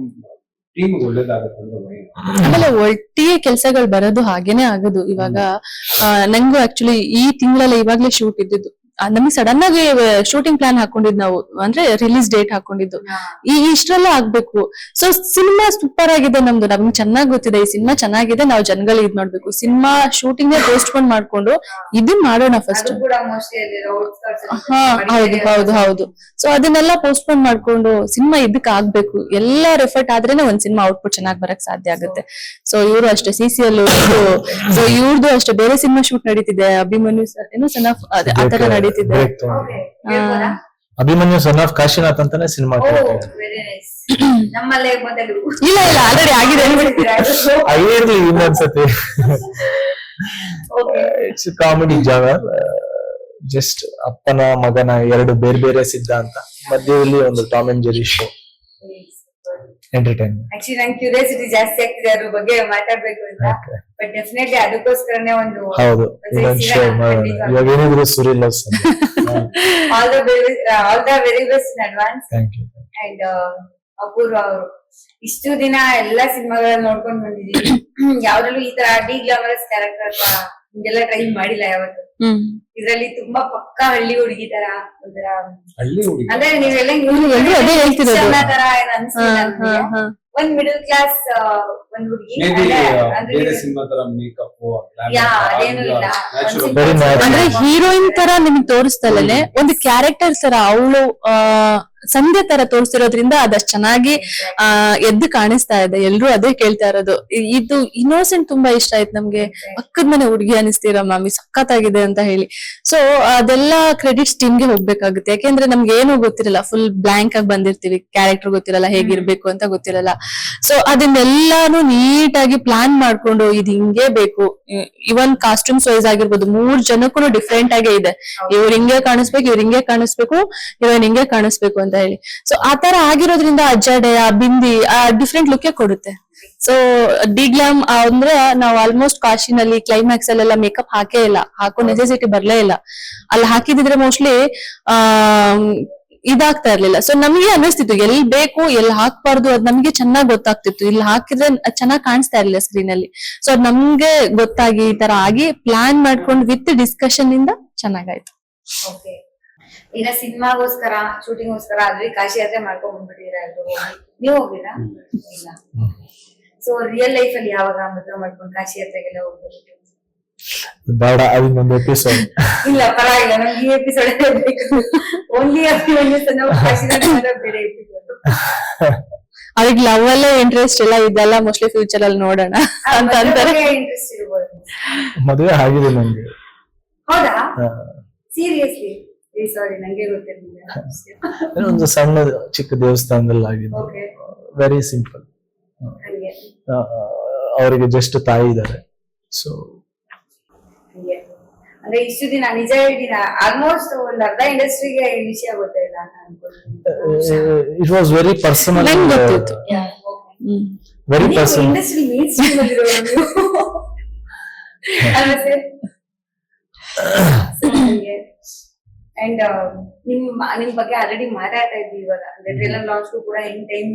ಟೀಮ್ ಒಳ್ಳೇದಾಗತ್ತೆ ಅಂದ್ರೆ ಆಮೇಲೆ ಒಟ್ಟಿಗೆ ಕೆಲ್ಸಗಳು ಬರೋದು ಹಾಗೇನೆ ಆಗೋದು. ಇವಾಗ ನಂಗೂ ಆಕ್ಚುಲಿ ಈ ತಿಂಗಳಲ್ಲಿ ಇವಾಗ್ಲೇ ಶೂಟ್ ಇದ್ದಿದ್ದು. ನಮಗೆ ಸಡನ್ ಆಗಿ ಶೂಟಿಂಗ್ ಪ್ಲಾನ್ ಹಾಕೊಂಡಿದ್ ನಾವು, ಅಂದ್ರೆ ರಿಲೀಸ್ ಡೇಟ್ ಹಾಕೊಂಡಿದ್ದು ಇಷ್ಟರಲ್ಲೇ ಆಗ್ಬೇಕು. ಸೊ ಸಿನಿಮಾ ಸೂಪರ್ ಆಗಿದೆ ನಮ್ದು, ನಮ್ಗೆ ಚೆನ್ನಾಗ್ ಗೊತ್ತಿದೆ ಈ ಸಿನಿಮಾ ಚೆನ್ನಾಗಿದೆ, ನಾವು ಜನಗಳಿಗೆ ಇದ್ ಮಾಡ್ಬೇಕು. ಸಿನಿಮಾ ಶೂಟಿಂಗ್ ಪೋಸ್ಟ್ಪೋನ್ ಮಾಡ್ಕೊಂಡು ಇದನ್ ಮಾಡೋಣ ಫಸ್ಟ್. ಹಾ ಹೌದು. ಸೊ ಅದನ್ನೆಲ್ಲ ಪೋಸ್ಟ್ಪೋನ್ ಮಾಡ್ಕೊಂಡು ಸಿನಿಮಾ ಇದಕ್ ಆಗ್ಬೇಕು. ಎಲ್ಲಾರ ಎಫರ್ಟ್ ಆದ್ರೇನೆ ಒಂದ್ ಸಿನಿಮಾ ಔಟ್ಪುಟ್ ಚೆನ್ನಾಗ್ ಬರಕ್ ಸಾಧ್ಯ ಆಗುತ್ತೆ. ಸೊ ಇವರು ಅಷ್ಟೇ CCL, ಸೊ ಇವ್ರದ್ದು ಅಷ್ಟೇ ಬೇರೆ ಸಿನಿಮಾ ಶೂಟ್ ನಡೀತಿದೆ. ಅಭಿಮನ್ಯು ಏನೋ ಸನ್ ಆಫ್ ಆತರ ನಡೀತಿದೆ. ಅಭಿಮನ್ಯು ಸನ್ ಆಫ್ ಕಾಶಿನಾಥ್ ಅಂತಾನೆ ಸಿನಿಮಾ. ಇಲ್ಲ ಆಲ್ರೆಡಿ ಆಗಿದೆ ಆಗಿರ್ಲಿ ಇನ್ನೊಂದ್ಸತಿ. It's comedy genre. ಜಸ್ಟ್ ಅಪ್ಪನ ಮಗನ ಎರಡು ಬೇರೆ ಬೇರೆ ಸಿದ್ಧಾಂತ, ಮಧ್ಯದಲ್ಲಿ ಒಂದು Tom and Jerry show, entertainment. Actually ನಂಗೆ ಕ್ಯೂರಿಯಾಸಿಟಿ ಜಾಸ್ತಿ ಆಗ್ತಿದೆ ಅದ್ರ ಬಗ್ಗೆ ಮಾತಾಡ್ಬೇಕು ಅಂತ. ಬಟ್ ಡೆಫಿನೆಟ್ಲಿ ಅದಕ್ಕೋಸ್ಕರನೇ ಒಂದು ಹೌದು ಇನ್ನೊಂದು ಶೋ ಇವಾಗ ಏನಿದ್ರು Suril all the very best in advance. Thank you. And Apoorva ಅವರು ಇಷ್ಟು ದಿನ ಎಲ್ಲಾ ಸಿನಿಮಾಗಳನ್ನ ನೋಡ್ಕೊಂಡು ಬಂದಿದೀವಿ, ಯಾವ್ದ್ರಲ್ಲೂ ಈ ತರ ಡಿ ಗ್ಲಾಮರಸ್ ಕ್ಯಾರೆಕ್ಟರ್ ಹಿಂಗೆಲ್ಲ ಟ್ರೈ ಮಾಡಿಲ್ಲ ಯಾವತ್ತು. ಹ್ಮ್ ಇದ್ರಲ್ಲಿ ತುಂಬಾ ಪಕ್ಕಾ ಹಳ್ಳಿ ಹುಡುಗಿ ತರ ಒಂಥರ, ಹಳ್ಳಿ ಹುಡುಗಿ ಅಂದ್ರೆ ನೀವೆಲ್ಲ ಎಲ್ರೂ ಅದೇ ಹೇಳ್ತಿರೋದು. ತರ ಏನ್ ಅನ್ಸಿಲ್ಲ ಹಾ ನನ್ಗೆ. ಹಾ ಒಂದ್ ಮಿಡಲ್ ಕ್ಲಾಸ್ ಒಂದ್ ಹುಡುಗಿ, ಮೇ ಬಿ ಅಂದ್ರೆ ಬೇರೆ ಸಿನಿಮಾ ತರ ಮೇಕಪ್ ಅದೇನು ಇಲ್ಲ. Very natural. ಅಂದ್ರೆ ಹೀರೋಯಿನ್ ತರ ನಿಮ್ಗೆ ತೋರಿಸ್ತಲೇ ಒಂದು ಕ್ಯಾರೆಕ್ಟರ್ ತರ ಅವಳು ಸಂಧ್ಯಾ ತರ ತೋರಿಸ್ತಿರೋದ್ರಿಂದ ಅದಷ್ಟು ಚೆನ್ನಾಗಿ ಎದ್ದು ಕಾಣಿಸ್ತಾ ಇದೆ. ಎಲ್ರು ಅದೇ ಕೇಳ್ತಾ ಇರೋದು. ಇದು ಇನ್ನೋಸೆಂಟ್ ತುಂಬಾ ಇಷ್ಟ ಆಯ್ತು ನಮ್ಗೆ. ಪಕ್ಕದ ಮನೆ ಹುಡುಗಿ ಅನಿಸ್ತೀರ ಮಾಮಿ, ಸಖತ್ತಾಗಿದೆ ಅಂತ ಹೇಳಿ. ಸೊ ಅದೆಲ್ಲ ಕ್ರೆಡಿಟ್ಸ್ ಟೀಮ್ಗೆ ಹೋಗ್ಬೇಕಾಗುತ್ತೆ. ಯಾಕೆಂದ್ರೆ ನಮ್ಗೆ ಏನು ಗೊತ್ತಿರಲ್ಲ, ಫುಲ್ ಬ್ಲಾಂಕ್ ಆಗಿ ಬಂದಿರ್ತೀವಿ, ಕ್ಯಾರೆಕ್ಟರ್ ಗೊತ್ತಿರಲ್ಲ, ಹೇಗಿರ್ಬೇಕು ಅಂತ ಗೊತ್ತಿರಲ್ಲ. ಸೊ ಅದನ್ನೆಲ್ಲಾನು ನೀಟಾಗಿ ಪ್ಲಾನ್ ಮಾಡ್ಕೊಂಡು ಇದು ಹಿಂಗೆ ಬೇಕು. ಇವನ್ ಕಾಸ್ಟ್ಯೂಮ್ಸ್ ವೈಸ್ ಆಗಿರ್ಬೋದು, 3 ಜನಕ್ಕೂ ಡಿಫ್ರೆಂಟ್ ಆಗೇ ಇದೆ. ಇವ್ರು ಹಿಂಗೆ ಕಾಣಿಸ್ಬೇಕು, ಇವ್ರು ಹಿಂಗೆ ಕಾಣಿಸ್ಬೇಕು, ಇವನ್ ಹಿಂಗೆ ಕಾಣಿಸ್ಬೇಕು ಅಂತ ಹೇಳಿ. ಸೊ ಆತರ ಆಗಿರೋದ್ರಿಂದ ಆ ಜಡೆ, ಆ ಬಿಂದಿ, ಆ ಡಿಫ್ರೆಂಟ್ ಲುಕ್ ಕೊಡುತ್ತೆ. ಸೊ ಡಿಗ್ಲಾಮ್ ಅಂದ್ರೆ ನಾವು ಆಲ್ಮೋಸ್ಟ್ ಕಾಶಿನಲ್ಲಿ ಕ್ಲೈಮ್ಯಾಕ್ಸ್ ಅಲ್ಲೆಲ್ಲ ಮೇಕಪ್ ಹಾಕೇ ಇಲ್ಲ, ಹಾಕೋ ನೆಸೆಸಿಟಿ ಬರ್ಲೇ ಇಲ್ಲ. ಅಲ್ಲಿ ಹಾಕಿದಿದ್ರೆ ಮೋಸ್ಟ್ಲಿ ಇದಾಗ್ತಾ ಇರ್ಲಿಲ್ಲ. ಸೊ ನಮ್ಗೆ ಅನ್ನಿಸ್ತಿತ್ತು ಎಲ್ಲಿ ಬೇಕು ಎಲ್ಲಿ ಹಾಕ್ಬಾರ್ದು, ಅದ್ ನಮ್ಗೆ ಚೆನ್ನಾಗ್ ಗೊತ್ತಾಗ್ತಿತ್ತು. ಇಲ್ಲಿ ಹಾಕಿದ್ರೆ ಚೆನ್ನಾಗ್ ಕಾಣಿಸ್ತಾ ಇರ್ಲಿಲ್ಲ ಸ್ಕ್ರೀನ್ ಅಲ್ಲಿ. ಸೊ ಅದ್ ನಮ್ಗೆ ಗೊತ್ತಾಗಿ ಈ ತರ ಆಗಿ ಪ್ಲಾನ್ ಮಾಡ್ಕೊಂಡು ವಿತ್ ಡಿಸ್ಕಷನ್ ಇಂದ ಚೆನ್ನಾಗಾಯ್ತು. ಓಕೆ. ಈಗ ಸಿನಿಮಾಗೋಸ್ಕರ, ಶೂಟಿಂಗ್ಗೋಸ್ಕರ ಆಲ್ರೆಡಿ ಕಾಶಿ ಯಾತ್ರೆ ಮಾಡ್ಕೊಂಡ್ ಬಂದ್ಬಿಟ್ಟಿದ್ದೀರಾ ಎಲ್ರು. ನೀವು ಹೋಗಿರಾ? ಇಲ್ಲ. ಸೊ ರಿಯಲ್ ಲೈಫ್ ಅಲ್ಲಿ ಯಾವಾಗ ಮದುವೆ ಮಾಡ್ಕೊಂಡು ಕಾಶಿ ಯಾತ್ರೆಗೆಲ್ಲ ಹೋಗ್ಬೇಕು? ಬೇಡ, ಅದನ್ನೊಂದು ಎಪಿಸೋಡ್. ಇಲ್ಲ ಪರವಾಗಿಲ್ಲ, ನಮ್ಗೆ ಈ ಎಪಿಸೋಡ್ ಬೇಕು. ಓನ್ಲಿ ಕಾಶಿನಲ್ಲಿ ಬೇರೆ ಎಪಿಸೋಡ್. ಅವ್ರಿಗೆ ಲವ್ ಅಲ್ಲೇ ಇಂಟ್ರೆಸ್ಟ್ ಇಲ್ಲ, ಇದೆಲ್ಲ ಮೋಸ್ಟ್ಲಿ ಫ್ಯೂಚರ್ ಅಲ್ಲಿ ನೋಡೋಣ ಅಂತ ಅಂತಾರೆ. ಇಂಟ್ರೆಸ್ಟ್ ಇರ್ಬೋದು. ಮದುವೆ ಆಗಿದೆ ನಂಗೆ. ಹೌದಾ? ಸೀರಿಯಸ್ಲಿ? ಸಾರಿ, ನಂಗೆ ಗೊತ್ತಿರ್ಲಿಲ್ಲ. ಒಂದು ಸಣ್ಣ ಚಿಕ್ಕ ದೇವಸ್ಥಾನದಲ್ಲಿ ಆಗಿದ್ದು. ಓಕೆ. Very simple. ಹಂಗೆ ಅವರಿಗೆ ಜಸ್ಟ್ ತಾಯಿ ಇದ್ದಾರೆ. ಸೊ ಹಂಗೆ ಅಂದ್ರೆ ಇಷ್ಟು ದಿನ ನಿಜ ಹೇಳ್ತೀನ, ಆಲ್ಮೋಸ್ಟ್ ಒಂದ್ ಅರ್ಧ ಇಂಡಸ್ಟ್ರಿಗೆ ಈ ವಿಷಯ ಗೊತ್ತಿಲ್ಲ ಅಂತ ಅನ್ಕೊಂಡು. It was very personal. ನಂಗೆ ಗೊತ್ತಿತ್ತು. Very personal. Industry mainstream ಅಲ್ಲಿರೋರು ಅಲ್ವಾ ಸರ್? ಅಂಡ್ ನಿಮ್ ಬಗ್ಗೆ ಆಲ್ರೆಡಿ ಮಾತಾಡ್ತಾ ಇದ್ವಿ ಇವಾಗ. ಅಂದ್ರೆ ಟ್ರೇಲರ್ ಲಾಂಚ್ ಕೂಡ ಹೆಂಗ್ ಟೈಮ್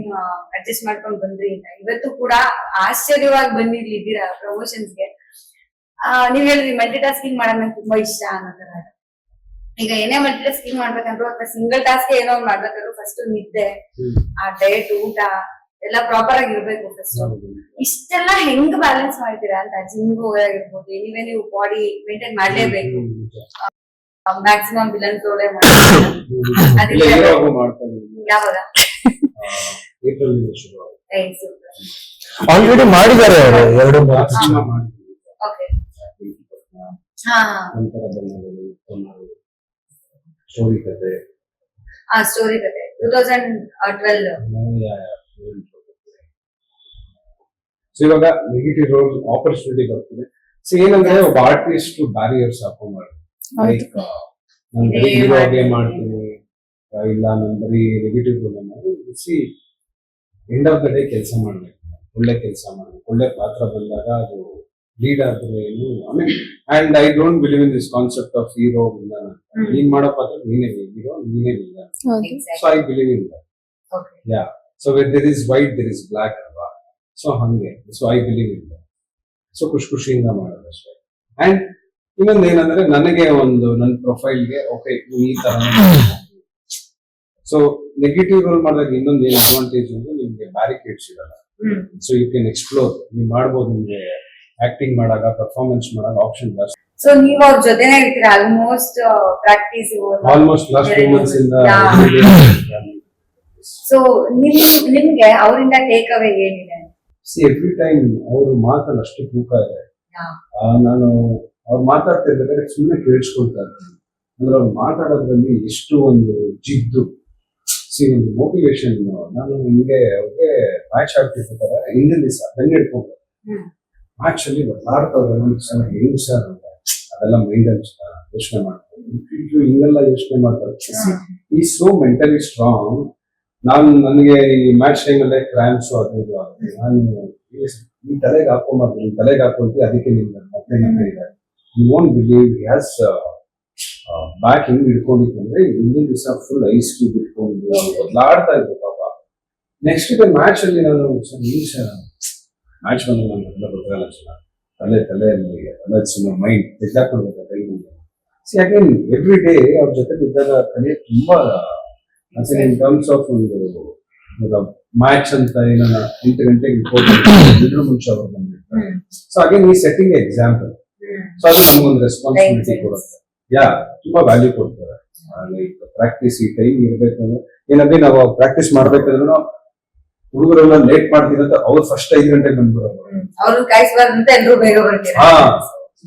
ಅಡ್ಜಸ್ಟ್ ಮಾಡ್ಕೊಂಡು ಬಂದ್ರಿ ಅಂತ. ಇವತ್ತು ಕೂಡ ಆಶ್ಚರ್ಯವಾಗಿ ಬಂದಿದ್ದೀರಾ ಪ್ರಮೋಷನ್ಸ್ಗೆ. ನೀವ್ ಹೇಳಿದ್ರಿ ಮಲ್ಟಿ ಟಾಸ್ಕಿಂಗ್ ಮಾಡೋದ್ ನಂಗೆ ತುಂಬಾ ಇಷ್ಟ ಅನ್ನೋ ತರ. ಈಗ ಏನೇ ಮಲ್ಟಿ ಟಾಸ್ಕಿಂಗ್ ಮಾಡ್ಬೇಕಂದ್ರು ಅಥವಾ ಸಿಂಗಲ್ ಟಾಸ್ಕ್ ಏನೋ ಒಂದ್ ಮಾಡ್ಬೇಕಂದ್ರು ಫಸ್ಟ್ ನಿದ್ದೆ, ಆ ಡಯಟ್, ಊಟ ಎಲ್ಲ ಪ್ರಾಪರ್ ಆಗಿ ಇರ್ಬೇಕು ಫಸ್ಟ್. ಇಷ್ಟೆಲ್ಲ ಹೆಂಗ್ ಬ್ಯಾಲೆನ್ಸ್ ಮಾಡ್ತೀರಾ ಅಂತ? ಜಿಮ್ ಹೋಗೋದಾಗಿರ್ಬೋದು, ನೀವೇ ನೀವು ಬಾಡಿ ಮೇಂಟೈನ್ ಮಾಡ್ಲೇಬೇಕು. ಮ್ಯಾಕ್ಸಿಮಮ್ ವಿಲನ್ಸ್ ರೋಲೇ ಮಾಡ್ತೀರಾ? ಯಾವಾಗ? ಆಲ್ರೆಡಿ ಮಾಡಿದ್ದಾರೆ ಎರಡು ಓಕೆ. ಹಾ ಸ್ಟೋರಿ ಕತೆ. ಸ್ಟೋರಿ ಕತೆ 2012. ಸೊ ಇವಾಗ ನೆಗೆಟಿವ್ ರೋಲ್ ಆಪರ್ಚುನಿಟಿ ಬರ್ತದೆ. ಸೊ ಏನಂದ್ರೆ ಒಬ್ಬ ಆರ್ಟಿಸ್ಟ್ ಬ್ಯಾರಿಯರ್ಸ್ ಹಾಕೊಂಡ್ಬಾರ್ದು. ಲೈಕ್ ನಾನು ಬರೀ ಹೀರೋ ಆಗೇ ಮಾಡ್ತೀನಿ, ಇಲ್ಲ ನಾನು ಬರೀ ನೆಗೆಟಿವ್ ರೋಲ್ ಮಾಡಿ. C end of the day ಕೆಲಸ ಮಾಡ್ಬೇಕು, ಒಳ್ಳೆ ಕೆಲಸ ಮಾಡ್ಬೇಕು. ಒಳ್ಳೆ ಪಾತ್ರ ಬಂದಾಗ ಅದು ಲೀಡ್ ಆದ್ರೆ ಏನು, I mean, and I don't believe in this concept of hero villain. ನೀನ್ ಮಾಡೋ ಪಾತ್ರ ನೀನೇ ಹೀರೋ, ನೀನೇ villain. So I believe in that. Yeah. So where there is white there is black ಅಲ್ವಾ? ಸೊ ಹಂಗೆ. So I believe in that. So ಖುಷಿಯಿಂದ ಮಾಡೋದು ಅಷ್ಟೇ. ಅಂಡ್ ಇನ್ನೊಂದು ಏನಂದ್ರೆ, ನನಗೆ ಒಂದು ನನ್ನ ಪ್ರೊಫೈಲ್ಗೆ ಓಕೆ ಈ ತರ. ಸೊ ನೆಗೆಟಿವ್ ರೋಲ್ ಮಾಡಿದಾಗ ಇನ್ನೊಂದು ಏನು ಅಡ್ವಾಂಟೇಜ್ ಅಂದ್ರೆ ನಿಮ್ಗೆ ಬ್ಯಾರಿಕೇಡ್ಸ್ ಇರಲ್ಲ. So you can explore. ನೀವು ಮಾಡ್ಬೋದು. ನಿಮ್ಗೆ ಆಕ್ಟಿಂಗ್ ಮಾಡಾಗ, ಪರ್ಫಾರ್ಮೆನ್ಸ್ ಮಾಡಾಗ ಆಪ್ಷನ್ ಜಾಸ್ತಿ. ಸೊ ನೀವು ಅವ್ರ ಜೊತೆನೇ ಇರ್ತೀರಾ almost practice? Almost last 2 months ಇಂದ. ಸೊ ನಿಮ್ಗೆ ಅವರಿಂದ ಟೇಕ್ ಅವೇ ಏನಿದೆ? ಸಿ ಎವ್ರಿ ಟೈಮ್ ಅವ್ರ ಮಾತಲ್ಲಿ ಅಷ್ಟು ತೂಕ ಇದೆ. ನಾನು ಅವ್ರು ಮಾತಾಡ್ತಿರ್ಬೇಕಾದ್ರೆ ಸುಮ್ಮನೆ ಕೇಳಿಸ್ಕೊಳ್ತಾ ಇರ್ತೀನಿ. ಅಂದ್ರೆ ಅವ್ರು ಮಾತಾಡೋದ್ರಲ್ಲಿ ಎಷ್ಟು ಒಂದು ಜಿದ್ದು, ಸಿ ಒಂದು ಮೋಟಿವೇಶನ್. ನಾನು ಹಿಂಗೆ ಅವ್ರಿಗೆ ಮ್ಯಾಚ್ ಆಡ್ತಿರ್ಬೇಕಾದ್ರೆ ಹಿಂದಿನ ದಿವಸ ಬೆನ್ನ ಹಿಡ್ಕೊಂಡು ಮ್ಯಾಚ್ ಅಲ್ಲಿ ಬದಲಾಡ್ತವ್ರೆ ಹೆಂಗ್ ಸರ್ ಅಂತ ಅದೆಲ್ಲ ಮೈಂಡ್ ಅಲ್ಲಿ ಯೋಚನೆ ಮಾಡ್ತಾರೆ. ಹಿಂಗೆಲ್ಲ ಯೋಚನೆ ಮಾಡ್ತಾರೆ. ಈ ಸೋ ಮೆಂಟಲಿ ಸ್ಟ್ರಾಂಗ್. ನನಗೆ ಈ ಮ್ಯಾಚ್ ಟೈಮಲ್ಲೇ ಕ್ರ್ಯಾಂಪ್ಸ್ ಅದು ಇದು ಆಗುತ್ತೆ. ನಾನು ಈ ತಲೆಗೆ ಹಾಕೊಂಬಾರ್ದು, ನಿಮ್ ತಲೆಗೆ ಹಾಕೊಂತೀವಿ, ಅದಕ್ಕೆ ನಿಮ್ಗೆ ಮತ್ತೆ ಇದೆ. You won't believe he has back ಹಿಂಗ್ ಹಿಡ್ಕೊಂಡಿತ್ತು ಅಂದ್ರೆ ಹಿಂದಿನ ದಿವಸ ಫುಲ್ ಐಸ್ ಕ್ಯೂಬ್ ಇಟ್ಕೊಂಡು ಬದಲಾಡ್ತಾ ಇದ್ರು ಪಾಪ. ನೆಕ್ಸ್ಟ್ ಡೇ ಮ್ಯಾಚ್ ಅಲ್ಲಿ ನಾನು ಸರ್ ಮ್ಯಾಚ್ ಬಂದು ನಾನು ಗೊತ್ತಾಗಲ್ಲ ಸರ್, ತಲೆಯಲ್ಲಿ ಸುಮ್ಮನೆ ಮೈಂಡ್ ತೆಗ್ದಾಕೊಡ್ಬೇಕು ಕೈಗೆ. ಸಿ ಅಗೇನ್ ಎವ್ರಿ ಡೇ ಅವ್ರ ಜೊತೆ ಇದ್ದಾಗ ಕಲಿಯೋದು ತುಂಬಾ ಇನ್ ಟರ್ಮ್ಸ್ ಆಫ್ ಒಂದು ಮ್ಯಾಚ್ ಅಂತ ಏನನ್ನ 8 ಗಂಟೆಗೆ ರಿಪೋರ್ಟ್ ಮುಂಚೆ ಅವ್ರು ಬಂದಿರ್ತಾರೆ. ಸೊ ಅಗೇನ್ ಈ ಸೆಟ್ಟಿಂಗ್ ಎಕ್ಸಾಂಪಲ್. ಸೊ ಅದು ನಮ್ಗೊಂದು ರೆಸ್ಪಾನ್ಸಿಬಿಲಿಟಿ ಕೊಡುತ್ತೆ. ತುಂಬಾ ವ್ಯಾಲ್ಯೂ ಕೊಡ್ತಾರೆ. ಲೈಕ್ ಪ್ರಾಕ್ಟೀಸ್ ಈ ಟೈಮ್ ಇರ್ಬೇಕು ಅಂದ್ರೆ ಏನಂದ್ರೆ ನಾವು ಪ್ರಾಕ್ಟೀಸ್ ಮಾಡ್ಬೇಕಾದ್ರೂ ಹುಡುಗರೆಲ್ಲ ಲೇಟ್ ಮಾಡ್ತೀವಿ ಅಂತ ಅವ್ರು ಫಸ್ಟ್ 5 ಗಂಟೆಗೆ ಬಂದ್ಬಿಡೋರು. ಅವ್ರು ಕಾಯಿಸ್ಬಾರ್ದಂತ ಎಲ್ರು ಬೇಗ ಬರ್ತಾರೆ.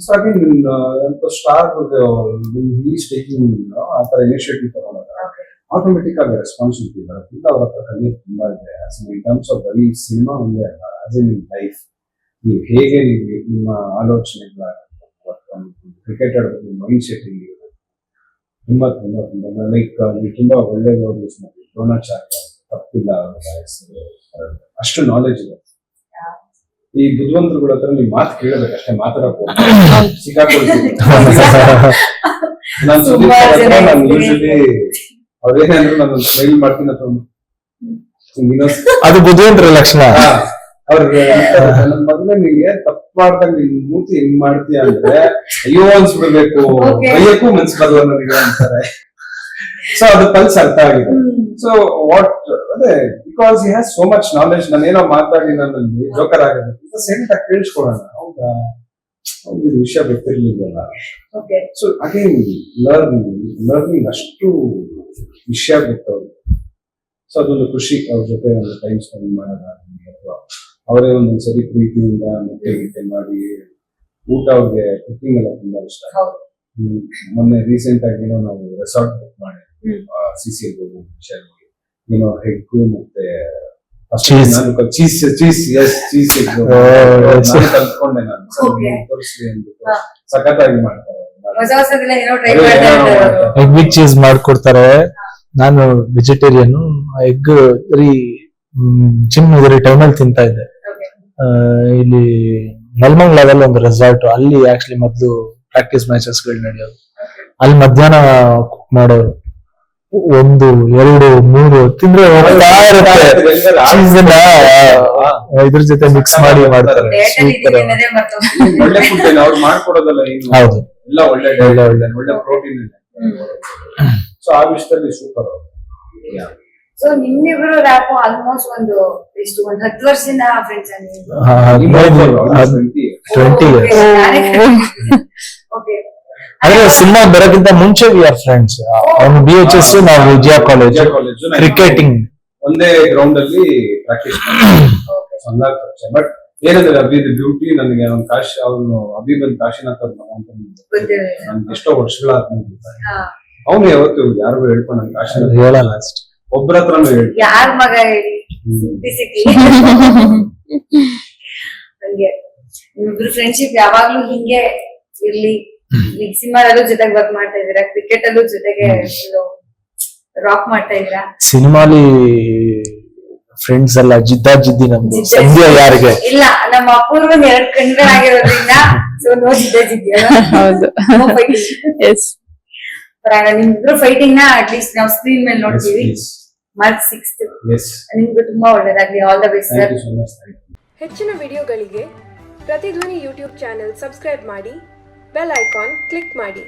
ಸೊ ಅಗೇನ್ ಸ್ಟಾರ್ ಈ ಸ್ಟೇಜಿಂಗ್ ಆ ತರ ಇನಿಷಿಯೇಟಿವ್ ತಗೊಂಡಾಗ ಆಟೋಮೆಟಿಕ್ ಆಗಿ ರೆಸ್ಪಾನ್ಸಿಬಿಲಿಟಿ ಬರುತ್ತೆ. ಅವ್ರ ಹತ್ರ ಕಲಿಯೋದು ತುಂಬಾ ಇದೆ. ಇನ್ ಟರ್ಮ್ಸ್ ಆಫ್ ಬರೀ ಸಿನಿಮಾ ಒಂದೇ ಅಲ್ಲ, ಆಸ್ ಇನ್ ಲೈಫ್ ನೀವು ಹೇಗೆ ನಿಮ್ಮ ಆಲೋಚನೆಗಳಾಗುತ್ತೆ, ಕ್ರಿಕೆಟ್ ಆಡೋದು ಮೈಂಡ್ ಸೆಟ್ಟಿಂಗ್ ತುಂಬಾ ತುಂಬಾ ತುಂಬಾ ಲೈಕ್ ನೀವು ತುಂಬಾ ಒಳ್ಳೆ ವರ್ಡ್ ಯೂಸ್ ಮಾಡಿ ದ್ರೋಣಾಚಾರ್ಯ ತಪ್ಪಿಲ್ಲ ಅಷ್ಟು ನಾಲೆಜ್ ಇದೆ. ಈ ಬುದ್ಧಿವಂತರುಗಳ ಹತ್ರ ನೀವು ಮಾತು ಕೇಳಬೇಕಷ್ಟೇ, ಮಾತಾಡಕ್ ಸಿಕ್ಕಾಕೊಳ್ತೀವಿ. ನಾನು ಸುದೀಪ್ ಹತ್ರ ನಾನು ಯೂಶಲಿ ಅವ್ರೇನಂದ್ರೆ ನಾನು ಸ್ಮೈಲ್ ಮಾಡ್ತೀನಿ ಅದು ಬುದ್ಧಿವಂತರ ಲಕ್ಷಣ. ಅವ್ರಿಗೆ ನನ್ನ ಮಗನೇ ನಿಂಗೆ ತಪ್ಪು ಮಾಡ್ದಾಗ ನಿನ್ ಮೂತಿ ಹೆಂಗ್ ಮಾಡ್ತೀಯ ಅಂದ್ರೆ ಅಯ್ಯೋ ಅನ್ಸ್ಬಿಡ್ಬೇಕು, ಬೈಯಕ್ಕೂ ಮನ್ಸ್ಬಾರ್ದು ನನಗೆ ಅಂತಾರೆ. ಸೊ ಅದು ಪಲ್ಸ್ ಅರ್ಥ ಆಗಿದೆ. ಸೊ ವಾಟ್ ಅದೇ because he has so much knowledge. ನಾನೇನೋ ಮಾತಾಡಿ ನನ್ನಲ್ಲಿ ಜೋಕರ್ ಆಗೋದು ಸೆಂಟ್ ಆಗಿ ಕೇಳಿಸ್ಕೊಳ್ಳೋಣ. ಹೌದಾ, ಇದು ವಿಷಯ ಗೊತ್ತಿರ್ಲಿಲ್ವಲ್ಲ. ಸೊ ಅಗೇನ್ ಲರ್ನಿಂಗ್ ಅಷ್ಟು ವಿಷಯ ಗೊತ್ತವ್ರಿಗೆ. ಸೊ ಅದೊಂದು ಖುಷಿ ಅವ್ರ ಜೊತೆ ಒಂದು ಟೈಮ್ ಸ್ಪೆಂಡ್ ಮಾಡೋದಾಗಲಿ, ಅಥವಾ ಅವರೇ ಒಂದೊಂದ್ಸರಿ ಪ್ರೀತಿಯಿಂದ ಮುಟ್ಟೆ ಮಾಡಿ ಊಟ. ಅವ್ರಿಗೆ ಕುಕಿಂಗ್ ಎಲ್ಲ ತುಂಬಾ ಇಷ್ಟ. ಮೊನ್ನೆ ರೀಸೆಂಟ್ ಆಗಿ ಏನೋ ನಾವು ರೆಸಾರ್ಟ್ ಬುಕ್ ಮಾಡಿ CCL ಹೋಗೋ ಏನೋ ಹೆಗ್ಗು ಮತ್ತೆ ಚೀಸ್ ಕಲ್ತ್ಕೊಂಡೆ ನಾನು ತೋರಿಸ್ಲಿ ಅಂದ್ಬಿಟ್ಟು ಸಖತ್ತಾಗಿ ಮಾಡ್ತಾರೆ. ಎಗ್ ವಿತ್ ಚೀಸ್ ಮಾಡ್ಕೊಡ್ತಾರೆ. ನಾನು ವೆಜಿಟೇರಿಯನ್. ಎಗ್ ಜಿಮ್ ಇದರ ಟೈಮಲ್ಲಿ ತಿಂತಾ ಇದ್ದೆ. ಇಲ್ಲಿ ನೆಲಮಂಗಲದಲ್ಲಿ ಒಂದು ರೆಸಾರ್ಟ್, ಅಲ್ಲಿ ಆಕ್ಚುಲಿ ಮೊದಲು ಪ್ರಾಕ್ಟೀಸ್ ಮ್ಯಾಚಸ್ ಗಳು ನಡೆಯೋದು. ಅಲ್ಲಿ ಮಧ್ಯಾಹ್ನ ಕುಕ್ ಮಾಡೋರು 1, 2, 3 ತಿಂದ್ರೆ ಹೋಗ್ತಾ ಇರುತ್ತೆ. ಇದ್ರ ಜೊತೆ ಮಿಕ್ಸ್ ಮಾಡಿ ಮಾಡ್ತಾರೆ. ಒಳ್ಳೆ ಫುಡ್ ಅವ್ರು ಮಾಡ್ಕೊಡೋದಲ್ಲ, ಹೌದು, ಎಲ್ಲ ಒಳ್ಳೆ ಪ್ರೋಟೀನ್ ಇದೆ. ಸೊ ಆ ವಿಷಯದಲ್ಲಿ ಸೂಪರ್. ಸೊ ನಿಮ್ಮಿಬ್ರು ರ್ಯಾಪ್ ಆಲ್ಮೋಸ್ಟ್ ಒಂದು 10 ವರ್ಷದಿಂದ ಫ್ರೆಂಡ್ಸ್ 20 ಓಕೆ. ಅಂದ್ರೆ ಸಿನಿಮಾ ಬರೋಕ್ಕಿಂತ ಮುಂಚೆ ವಿ ಆರ್ ಫ್ರೆಂಡ್ಸ್. ಅವನು BHS, ನಾವು ವಿಜಯ ಕಾಲೇಜ್. ಕ್ರಿಕೆಟಿಂಗ್ ಒಂದೇ ಗ್ರೌಂಡ್ ಅಲ್ಲಿ ಪ್ರಾಕ್ಟೀಸ್ ಮಾಡ್ತಾರೆ. ಬಟ್ ಏನಂದ್ರೆ ಅಭಿದ ಬ್ಯೂಟಿ ನನಗೆ ಅವನು ಅಭಿ ಬಂದ್ ಕಾಶಿನಾಥ್ ಅವ್ರ ಮಗ ಅಂತ ನನ್ಗೆ ಎಷ್ಟೋ ವರ್ಷಗಳಾದ್ಮೇಲೆ ಅವನು ಯಾವತ್ತು ಯಾರಿಗೂ ಹೇಳ್ಕೊಂಡು ನನ್ ಕಾಶಿನಾಥ್ ಹೇಳಲ್ಲ ಅಷ್ಟೇ, ಒಬ್ಬರ ಹತ್ರನೂ ಹೇಳಿ ಯಾರ ಮಗ ಹೇಳಿ ಹಂಗೆ ನಿಮ್ಮಿಬ್ರು ಫ್ರೆಂಡ್ಶಿಪ್ ಯಾವಾಗ್ಲೂ ಹಿಂಗೆ ಇರ್ಲಿ. ಈಗ ಸಿನಿಮಾದಲ್ಲೂ ಜೊತೆಗೆ ವರ್ಕ್ ಮಾಡ್ತಾ ಇದೀರಾ, ಕ್ರಿಕೆಟ್ ಅಲ್ಲೂ ಜೊತೆಗೆ ರಾಕ್ ಮಾಡ್ತಾ ಇದೀರಾ. ಸಿನಿಮಾಲಿ ಫ್ರೆಂಡ್ಸ್ ಎಲ್ಲ ಜಿದ್ದಿ ನಮ್ದು. ಸದ್ಯ ಯಾರಿಗೆ ಇಲ್ಲ, ನಮ್ಮ ಅಪೂರ್ವನ್ 2 ಕಣ್ಗಳಾಗಿರೋದ್ರಿಂದ ಸೊ ನೋ ಜಿದ್ದಿ. ಹೌದು. ನಿಮ್ಮಿಬ್ರು ಫೈಟಿಂಗ್ ನ ಅಟ್ಲೀಸ್ಟ್ ನಾವು ಸ್ಕ್ರೀನ್ ಮೇಲೆ ನೋಡ್ತೀವಿ. ಮಾರ್ಚ್ 6th ನಿಮ್ಗೆ ತುಂಬಾ ಒಳ್ಳೇದಾಗ್ಲಿ. All the best sir. ಹೆಚ್ಚಿನ ವಿಡಿಯೋಗಳಿಗೆ ಪ್ರತಿಧ್ವನಿ ಯೂಟ್ಯೂಬ್ ಚಾನೆಲ್ ಸಬ್ಸ್ಕ್ರೈಬ್ ಮಾಡಿ, ಬೆಲ್ ಐಕಾನ್ ಕ್ಲಿಕ್ ಮಾಡಿ.